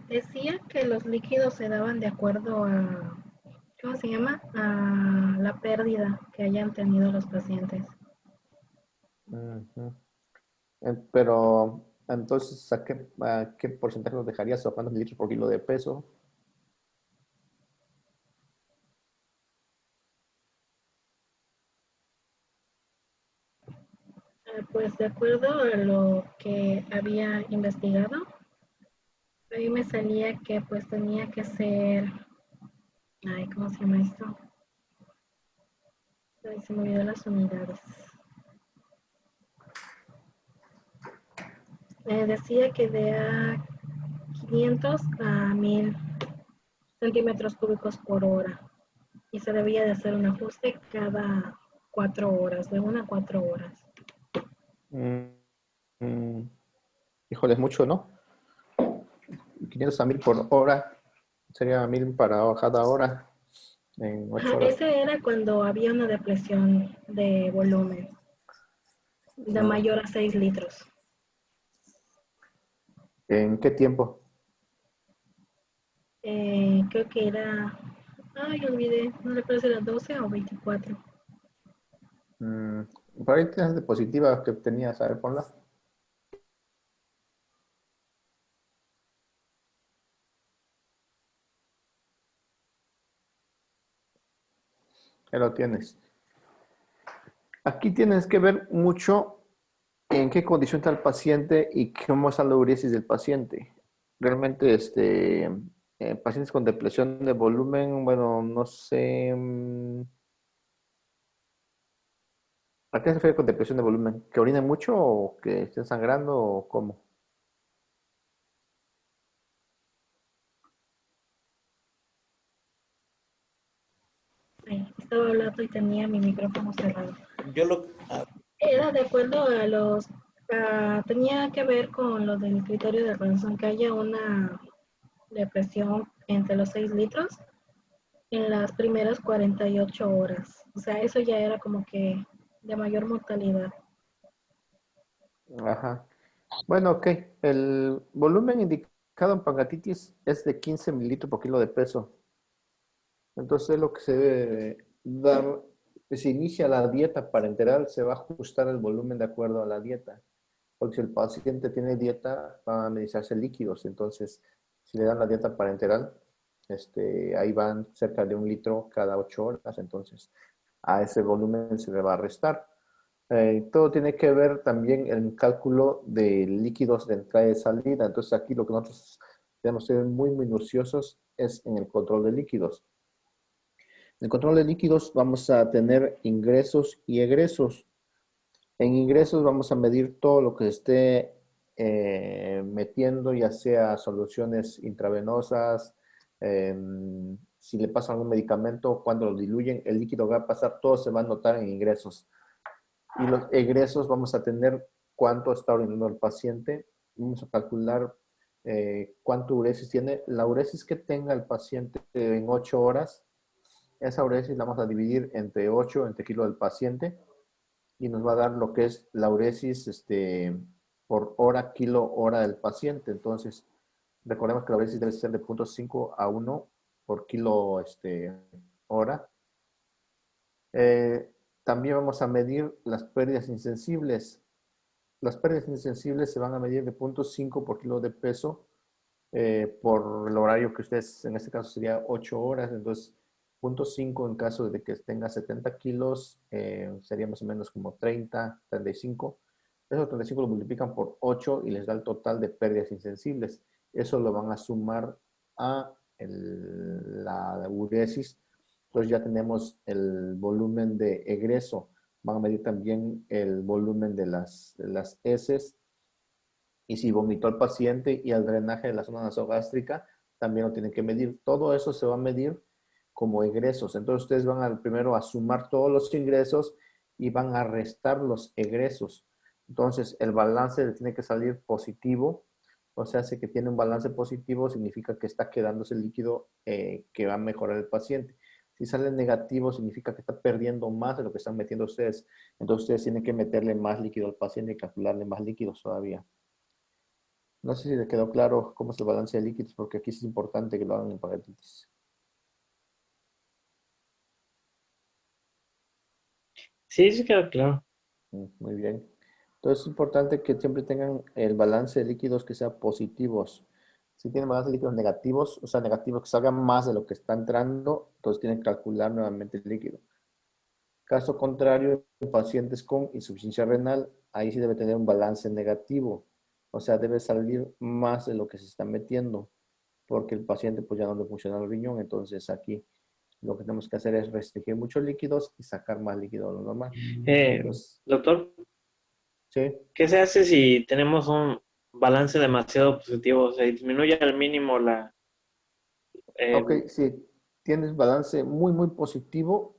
Speaker 1: Decía que los líquidos se daban de acuerdo a, ¿cómo se llama? A la pérdida que hayan tenido los pacientes.
Speaker 4: Pero, entonces, ¿a qué porcentaje nos dejarías o cuántos litros por kilo de peso?
Speaker 1: Pues de acuerdo a lo que había investigado, a mí me salía que pues tenía que ser, ay, ¿cómo se llama esto? Ay, se me olvidó las unidades. Decía que de a 500 a 1000 centímetros cúbicos por hora y se debía de hacer un ajuste cada 4 horas, de 1 a 4 horas.
Speaker 4: Híjole, es mucho, ¿no? 500 a 1000 por hora, sería 1000 para cada hora en 8 horas.
Speaker 1: Ese era cuando había una depresión de volumen de mayor a 6 litros.
Speaker 4: ¿En qué tiempo?
Speaker 1: Creo que era, ay, olvidé, no recuerdo si era 12 o 24.
Speaker 4: Por ahí tienes diapositiva que tenías, a ver, ponla. Ya lo tienes. Aquí tienes que ver mucho en qué condición está el paciente y cómo es la uresis del paciente. Realmente, pacientes con depresión de volumen, bueno, no sé. ¿A qué se refiere con depresión de volumen? ¿Que orinen mucho o que estén sangrando o cómo?
Speaker 1: Estaba hablando y tenía mi micrófono cerrado.
Speaker 8: Yo lo...
Speaker 1: Era de acuerdo a los, tenía que ver con lo del criterio de razón, que haya una depresión entre los 6 litros en las primeras 48 horas. O sea, eso ya era como que de mayor mortalidad.
Speaker 4: Ajá. Bueno, ok. El volumen indicado en pancreatitis es de 15 mililitros por kilo de peso. Entonces, lo que se debe dar, si inicia la dieta parenteral, se va a ajustar el volumen de acuerdo a la dieta. Porque si el paciente tiene dieta, va a administrarse líquidos. Entonces, si le dan la dieta parenteral, ahí van cerca de 1 litro cada 8 horas. Entonces, a ese volumen se le va a restar. Todo tiene que ver también en el cálculo de líquidos de entrada y salida. Entonces, aquí lo que nosotros tenemos que ser muy minuciosos es en el control de líquidos. En el control de líquidos vamos a tener ingresos y egresos. En ingresos vamos a medir todo lo que esté metiendo, ya sea soluciones intravenosas, si le pasa algún medicamento, cuando lo diluyen, el líquido va a pasar, todo se va a notar en ingresos. Y los egresos vamos a tener cuánto está orinando el paciente, vamos a calcular cuánto uresis tiene. La uresis que tenga el paciente en 8 horas, esa uresis la vamos a dividir entre 8, entre kilo del paciente, y nos va a dar lo que es la uresis por hora, kilo, hora del paciente. Entonces, recordemos que la uresis debe ser de 0.5 a 1 por kilo hora. También vamos a medir las pérdidas insensibles. Las pérdidas insensibles se van a medir de 0.5 por kilo de peso por el horario que ustedes, en este caso sería 8 horas. Entonces, 0.5 en caso de que tenga 70 kilos, sería más o menos como 30, 35. Esos 35 lo multiplican por 8 y les da el total de pérdidas insensibles. Eso lo van a sumar a la uresis. Entonces ya tenemos el volumen de egreso. Van a medir también el volumen de las heces. Y si vomitó el paciente y el drenaje de la zona nasogástrica, también lo tienen que medir. Todo eso se va a medir como egresos. Entonces ustedes van primero a sumar todos los ingresos y van a restar los egresos. Entonces el balance tiene que salir positivo. O sea, si que tiene un balance positivo significa que está quedándose el líquido que va a mejorar el paciente. Si sale negativo significa que está perdiendo más de lo que están metiendo ustedes. Entonces ustedes tienen que meterle más líquido al paciente y calcularle más líquidos todavía. No sé si le quedó claro cómo es el balance de líquidos, porque aquí es importante que lo hagan en pancreatitis.
Speaker 9: Sí, sí quedó claro.
Speaker 4: Muy bien. Entonces es importante que siempre tengan el balance de líquidos que sea positivos. Si tienen balance de líquidos negativos, o sea, negativos que salgan más de lo que está entrando, entonces tienen que calcular nuevamente el líquido. Caso contrario, en pacientes con insuficiencia renal, ahí sí debe tener un balance negativo. O sea, debe salir más de lo que se está metiendo, porque el paciente pues ya no le funciona el riñón. Entonces aquí lo que tenemos que hacer es restringir muchos líquidos y sacar más líquido de lo normal. Entonces,
Speaker 9: Doctor,
Speaker 4: sí.
Speaker 9: ¿qué se hace si tenemos un balance demasiado positivo? Se disminuye al mínimo la...
Speaker 4: Ok, si tienes balance muy, muy positivo,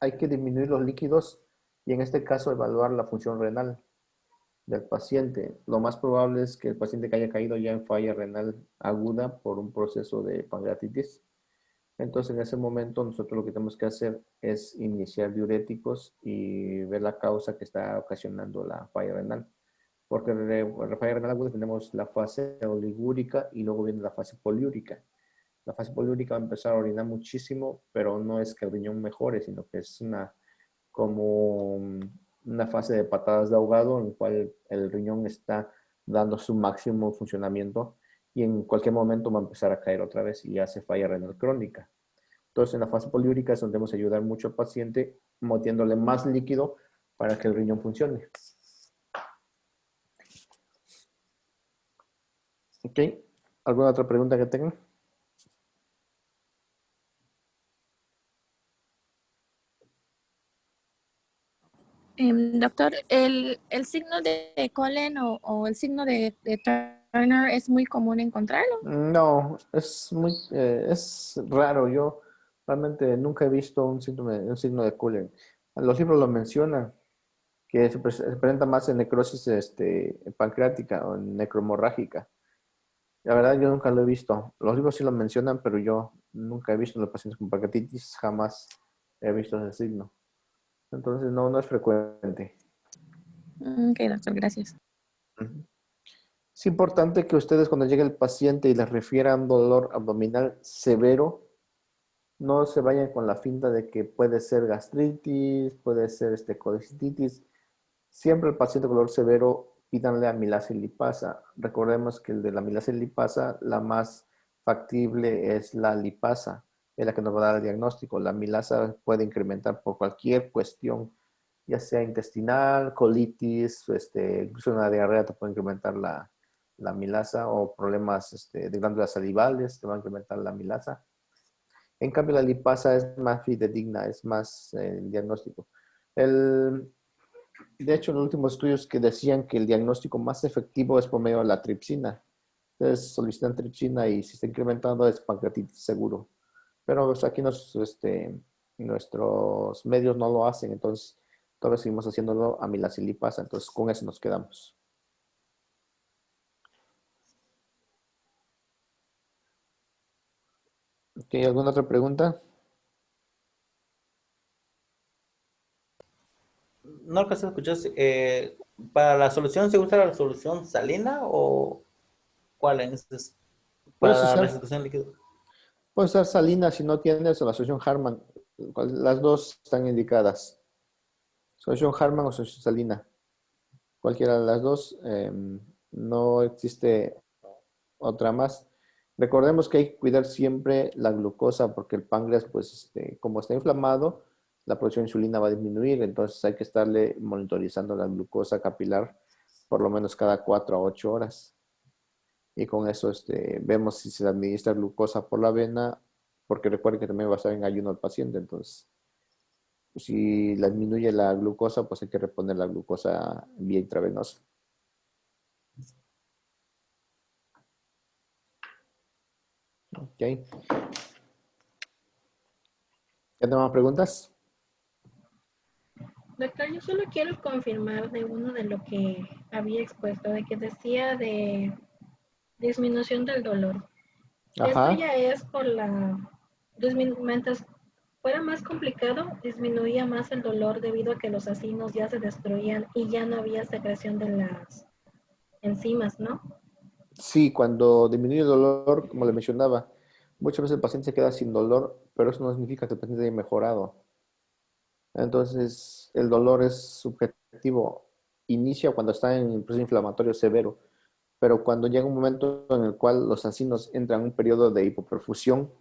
Speaker 4: hay que disminuir los líquidos y en este caso evaluar la función renal del paciente. Lo más probable es que el paciente que haya caído ya en falla renal aguda por un proceso de pancreatitis. Entonces, en ese momento, nosotros lo que tenemos que hacer es iniciar diuréticos y ver la causa que está ocasionando la falla renal. Porque en la falla renal aguda tenemos la fase oligúrica y luego viene la fase poliúrica. La fase poliúrica va a empezar a orinar muchísimo, pero no es que el riñón mejore, sino que es como una fase de patadas de ahogado en la cual el riñón está dando su máximo funcionamiento y en cualquier momento va a empezar a caer otra vez y hace falla renal crónica. Entonces, en la fase poliúrica es donde debemos ayudar mucho al paciente metiéndole más líquido para que el riñón funcione. ¿Ok? ¿Alguna otra pregunta que tengan?
Speaker 2: Doctor, ¿el signo de Colen o el signo de Turner es muy común encontrarlo?
Speaker 4: No, es raro. Yo realmente nunca he visto un signo de Cullen. Los libros lo mencionan, que se presenta más en necrosis pancreática o en necromorrágica. La verdad, yo nunca lo he visto. Los libros sí lo mencionan, pero yo nunca he visto en los pacientes con pancreatitis, jamás he visto ese signo. Entonces, no, no es frecuente.
Speaker 2: Ok, doctor, gracias.
Speaker 4: Ujú. Es importante que ustedes cuando llegue el paciente y les refieran dolor abdominal severo, no se vayan con la finta de que puede ser gastritis, puede ser colecistitis. Siempre el paciente con dolor severo, pídanle amilasa y lipasa. Recordemos que el de la amilasa y lipasa, la más factible es la lipasa, es la que nos va a dar el diagnóstico. La amilasa puede incrementar por cualquier cuestión, ya sea intestinal, colitis, incluso una diarrea te puede incrementar la amilasa, o problemas de glándulas salivales te va a incrementar la amilasa. En cambio, la lipasa es más fidedigna, es más diagnóstico. De hecho, en los últimos estudios que decían que el diagnóstico más efectivo es por medio de la tripsina. Entonces solicitan tripsina y si está incrementando es pancreatitis seguro. Pero pues, aquí nuestros medios no lo hacen, entonces todavía seguimos haciéndolo amilasa y lipasa. Entonces con eso nos quedamos. Okay, ¿alguna otra pregunta?
Speaker 8: No alcancé a escuchar. ¿Para la solución se usa la solución salina o cuál en este? Para
Speaker 4: Puedes
Speaker 8: la
Speaker 4: usar,
Speaker 8: restitución líquida.
Speaker 4: puedes usar salina si no tienes, o la solución Harman. Las dos están indicadas. Solución Harman o solución salina. Cualquiera de las dos. No existe otra más. Recordemos que hay que cuidar siempre la glucosa porque el páncreas, pues, como está inflamado, la producción de insulina va a disminuir, entonces hay que estarle monitorizando la glucosa capilar por lo menos cada 4 a 8 horas. Y con eso vemos si se le administra glucosa por la vena, porque recuerden que también va a estar en ayuno el paciente, entonces si la disminuye la glucosa, pues hay que reponer la glucosa vía intravenosa. Ok. ¿Ya tenemos preguntas?
Speaker 1: Doctor, yo solo quiero confirmar de uno de lo que había expuesto, de que decía de disminución del dolor. Esto
Speaker 4: Ajá.
Speaker 1: ya es por mientras fuera más complicado, disminuía más el dolor debido a que los acinos ya se destruían y ya no había secreción de las enzimas, ¿no?
Speaker 4: Sí, cuando disminuye el dolor, como le mencionaba, muchas veces el paciente se queda sin dolor, pero eso no significa que el paciente haya mejorado. Entonces, el dolor es subjetivo. Inicia cuando está en un proceso inflamatorio severo, pero cuando llega un momento en el cual los ancinos entran en un periodo de hipoperfusión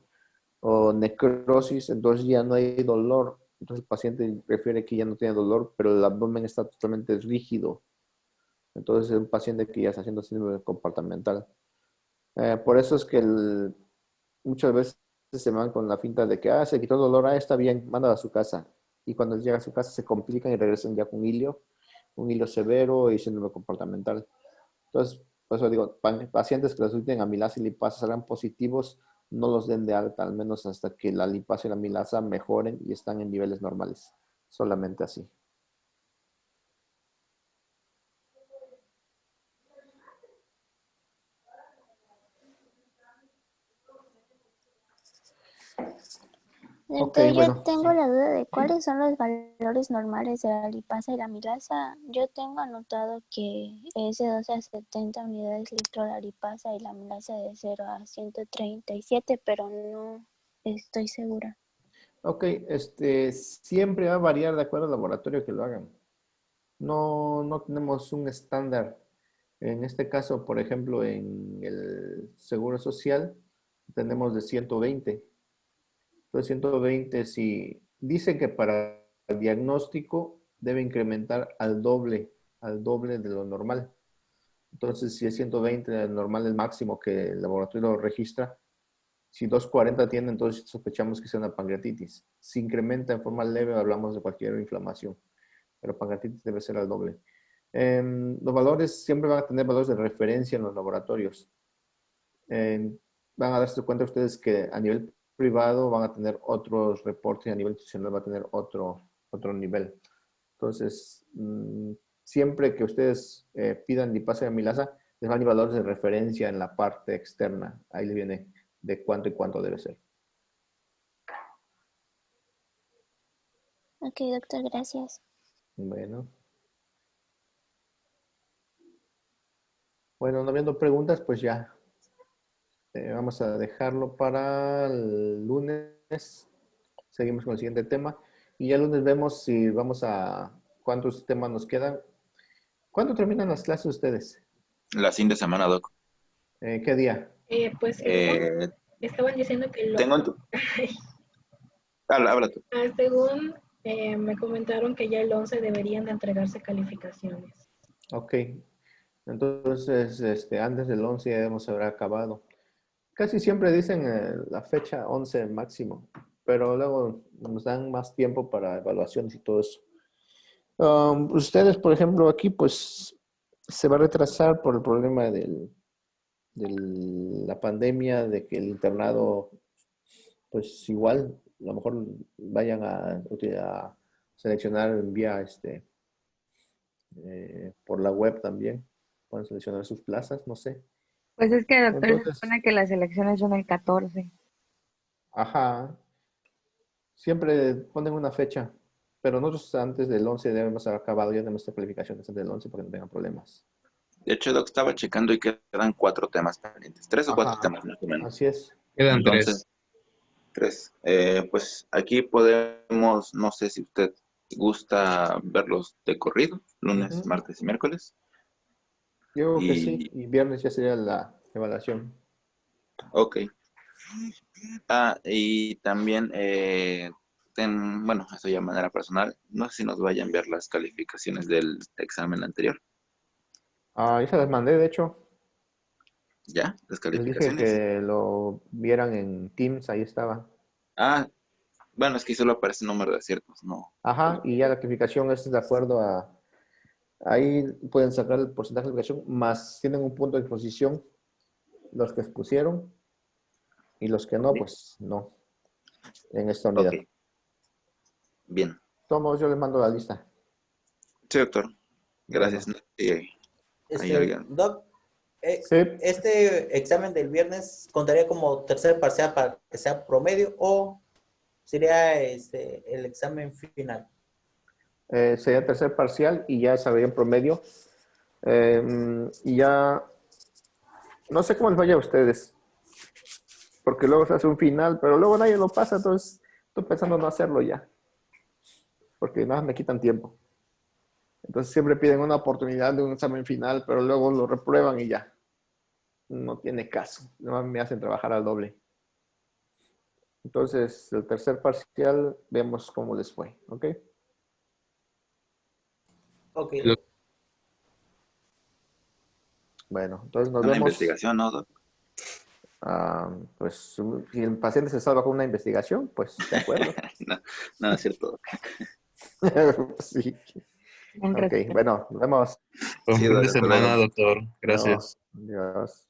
Speaker 4: o necrosis, entonces ya no hay dolor. Entonces el paciente refiere que ya no tiene dolor, pero el abdomen está totalmente rígido. Entonces es un paciente que ya está haciendo síndrome comportamental. Por eso es que muchas veces se van con la finta de que, se quitó el dolor, está bien, mándala a su casa. Y cuando llega a su casa se complican y regresan ya con un hilo severo y síndrome comportamental. Entonces, por eso digo, pacientes que resulten amilasa y lipasa serán positivos, no los den de alta, al menos hasta que la lipasa y la amilasa mejoren y están en niveles normales. Solamente así. Ok,
Speaker 10: Doctor, yo
Speaker 4: bueno.
Speaker 10: tengo la duda de cuáles son los valores normales de la lipasa y la amilasa. Yo tengo anotado que es de 12 a 70 unidades litro la lipasa y la amilasa de 0 a 137, pero no estoy segura.
Speaker 4: Ok, siempre va a variar de acuerdo al laboratorio que lo hagan. No, no tenemos un estándar. En este caso, por ejemplo, en el Seguro Social tenemos de 120. Entonces, 120, si dicen que para el diagnóstico debe incrementar al doble de lo normal. Entonces, si es 120, el normal es el máximo que el laboratorio registra. Si 240 tiene, entonces sospechamos que sea una pancreatitis. Si incrementa en forma leve, hablamos de cualquier inflamación, pero pancreatitis debe ser al doble. Los valores siempre van a tener valores de referencia en los laboratorios. Van a darse cuenta ustedes que a nivel privado van a tener otros reportes y a nivel institucional va a tener otro nivel. Entonces, siempre que ustedes pidan lipasa y amilasa, les van a valores de referencia en la parte externa. Ahí le viene de cuánto y cuánto debe ser.
Speaker 10: Ok, doctor, gracias.
Speaker 4: Bueno. Bueno, no habiendo preguntas, pues ya. Vamos a dejarlo para el lunes. Seguimos con el siguiente tema. Y ya el lunes vemos si vamos a... ¿Cuántos temas nos quedan? ¿Cuándo terminan las clases ustedes?
Speaker 3: La fin de semana, Doc.
Speaker 4: ¿Qué día?
Speaker 1: Pues
Speaker 3: Eh,
Speaker 1: estaban diciendo que
Speaker 3: tengo en tu... Habla tú.
Speaker 1: según me comentaron que ya el 11 deberían de entregarse calificaciones.
Speaker 4: Ok. Entonces, antes del 11 ya debemos haber acabado. Casi siempre dicen la fecha 11 máximo, pero luego nos dan más tiempo para evaluaciones y todo eso. Ustedes, por ejemplo, aquí, pues, se va a retrasar por el problema de la pandemia, de que el internado, pues, igual, a lo mejor vayan a seleccionar en vía, por la web también. Pueden seleccionar sus plazas, no sé.
Speaker 11: Pues es que, doctor, se
Speaker 4: Entonces,
Speaker 11: supone que las elecciones son el 14.
Speaker 4: ajá, siempre ponen una fecha, pero nosotros antes del 11 debemos haber acabado ya de nuestras calificaciones antes del 11 para que no tengan problemas.
Speaker 3: De hecho, Doc, estaba checando y quedan 4 temas pendientes. 3 o 4
Speaker 4: Ajá,
Speaker 3: temas, más o menos.
Speaker 4: así es.
Speaker 7: Quedan
Speaker 3: Entonces, 3. Pues aquí podemos, no sé si usted gusta verlos de corrido, lunes,
Speaker 4: Ujú.
Speaker 3: martes y miércoles.
Speaker 4: Yo creo que sí,
Speaker 3: Y,
Speaker 4: y viernes ya sería la evaluación.
Speaker 3: ok. Y también, bueno, eso ya de manera personal, no sé si nos vayan a ver las calificaciones del examen anterior.
Speaker 4: Ya se las mandé, de hecho.
Speaker 3: ¿Ya? Las
Speaker 4: Les dije
Speaker 3: calificaciones.
Speaker 4: que lo vieran en Teams, ahí estaba.
Speaker 3: Bueno, es que solo aparece número de aciertos, no.
Speaker 4: Ajá, y ya la calificación es de acuerdo a... Ahí pueden sacar el porcentaje de calificación, más tienen un punto de exposición los que expusieron y los que no,
Speaker 3: Bien.
Speaker 4: pues no, en esta
Speaker 3: Ok,
Speaker 4: unidad.
Speaker 3: bien.
Speaker 4: Todos, yo les mando la lista.
Speaker 3: Sí, doctor.
Speaker 4: Bueno,
Speaker 3: Gracias. ¿Hay alguien?
Speaker 8: Doc,
Speaker 4: sí,
Speaker 8: ¿este examen del viernes contaría como tercer parcial para que sea promedio o sería el examen final?
Speaker 4: sería tercer parcial y ya sabría en promedio. Y ya, no sé cómo les vaya a ustedes, porque luego se hace un final, pero luego nadie lo pasa, entonces estoy pensando no hacerlo ya, porque nada me quitan tiempo. Entonces siempre piden una oportunidad de un examen final, pero luego lo reprueban y ya. No tiene caso. Nada más me hacen trabajar al doble. Entonces, el tercer parcial, vemos cómo les fue. ¿Ok?
Speaker 8: Ok.
Speaker 4: Bueno, entonces nos
Speaker 3: Una
Speaker 4: vemos.
Speaker 3: investigación, ¿no, Doc?
Speaker 4: Pues si el paciente se salva con una investigación, pues de acuerdo.
Speaker 3: No, es cierto, Doc.
Speaker 4: Sí.
Speaker 11: Un
Speaker 4: Ok,
Speaker 11: respeto.
Speaker 4: bueno, nos vemos.
Speaker 7: Buen
Speaker 3: Sí,
Speaker 7: fin
Speaker 3: Doc,
Speaker 7: de
Speaker 3: hasta
Speaker 7: semana,
Speaker 3: luego.
Speaker 7: doctor. Gracias.
Speaker 4: No, adiós.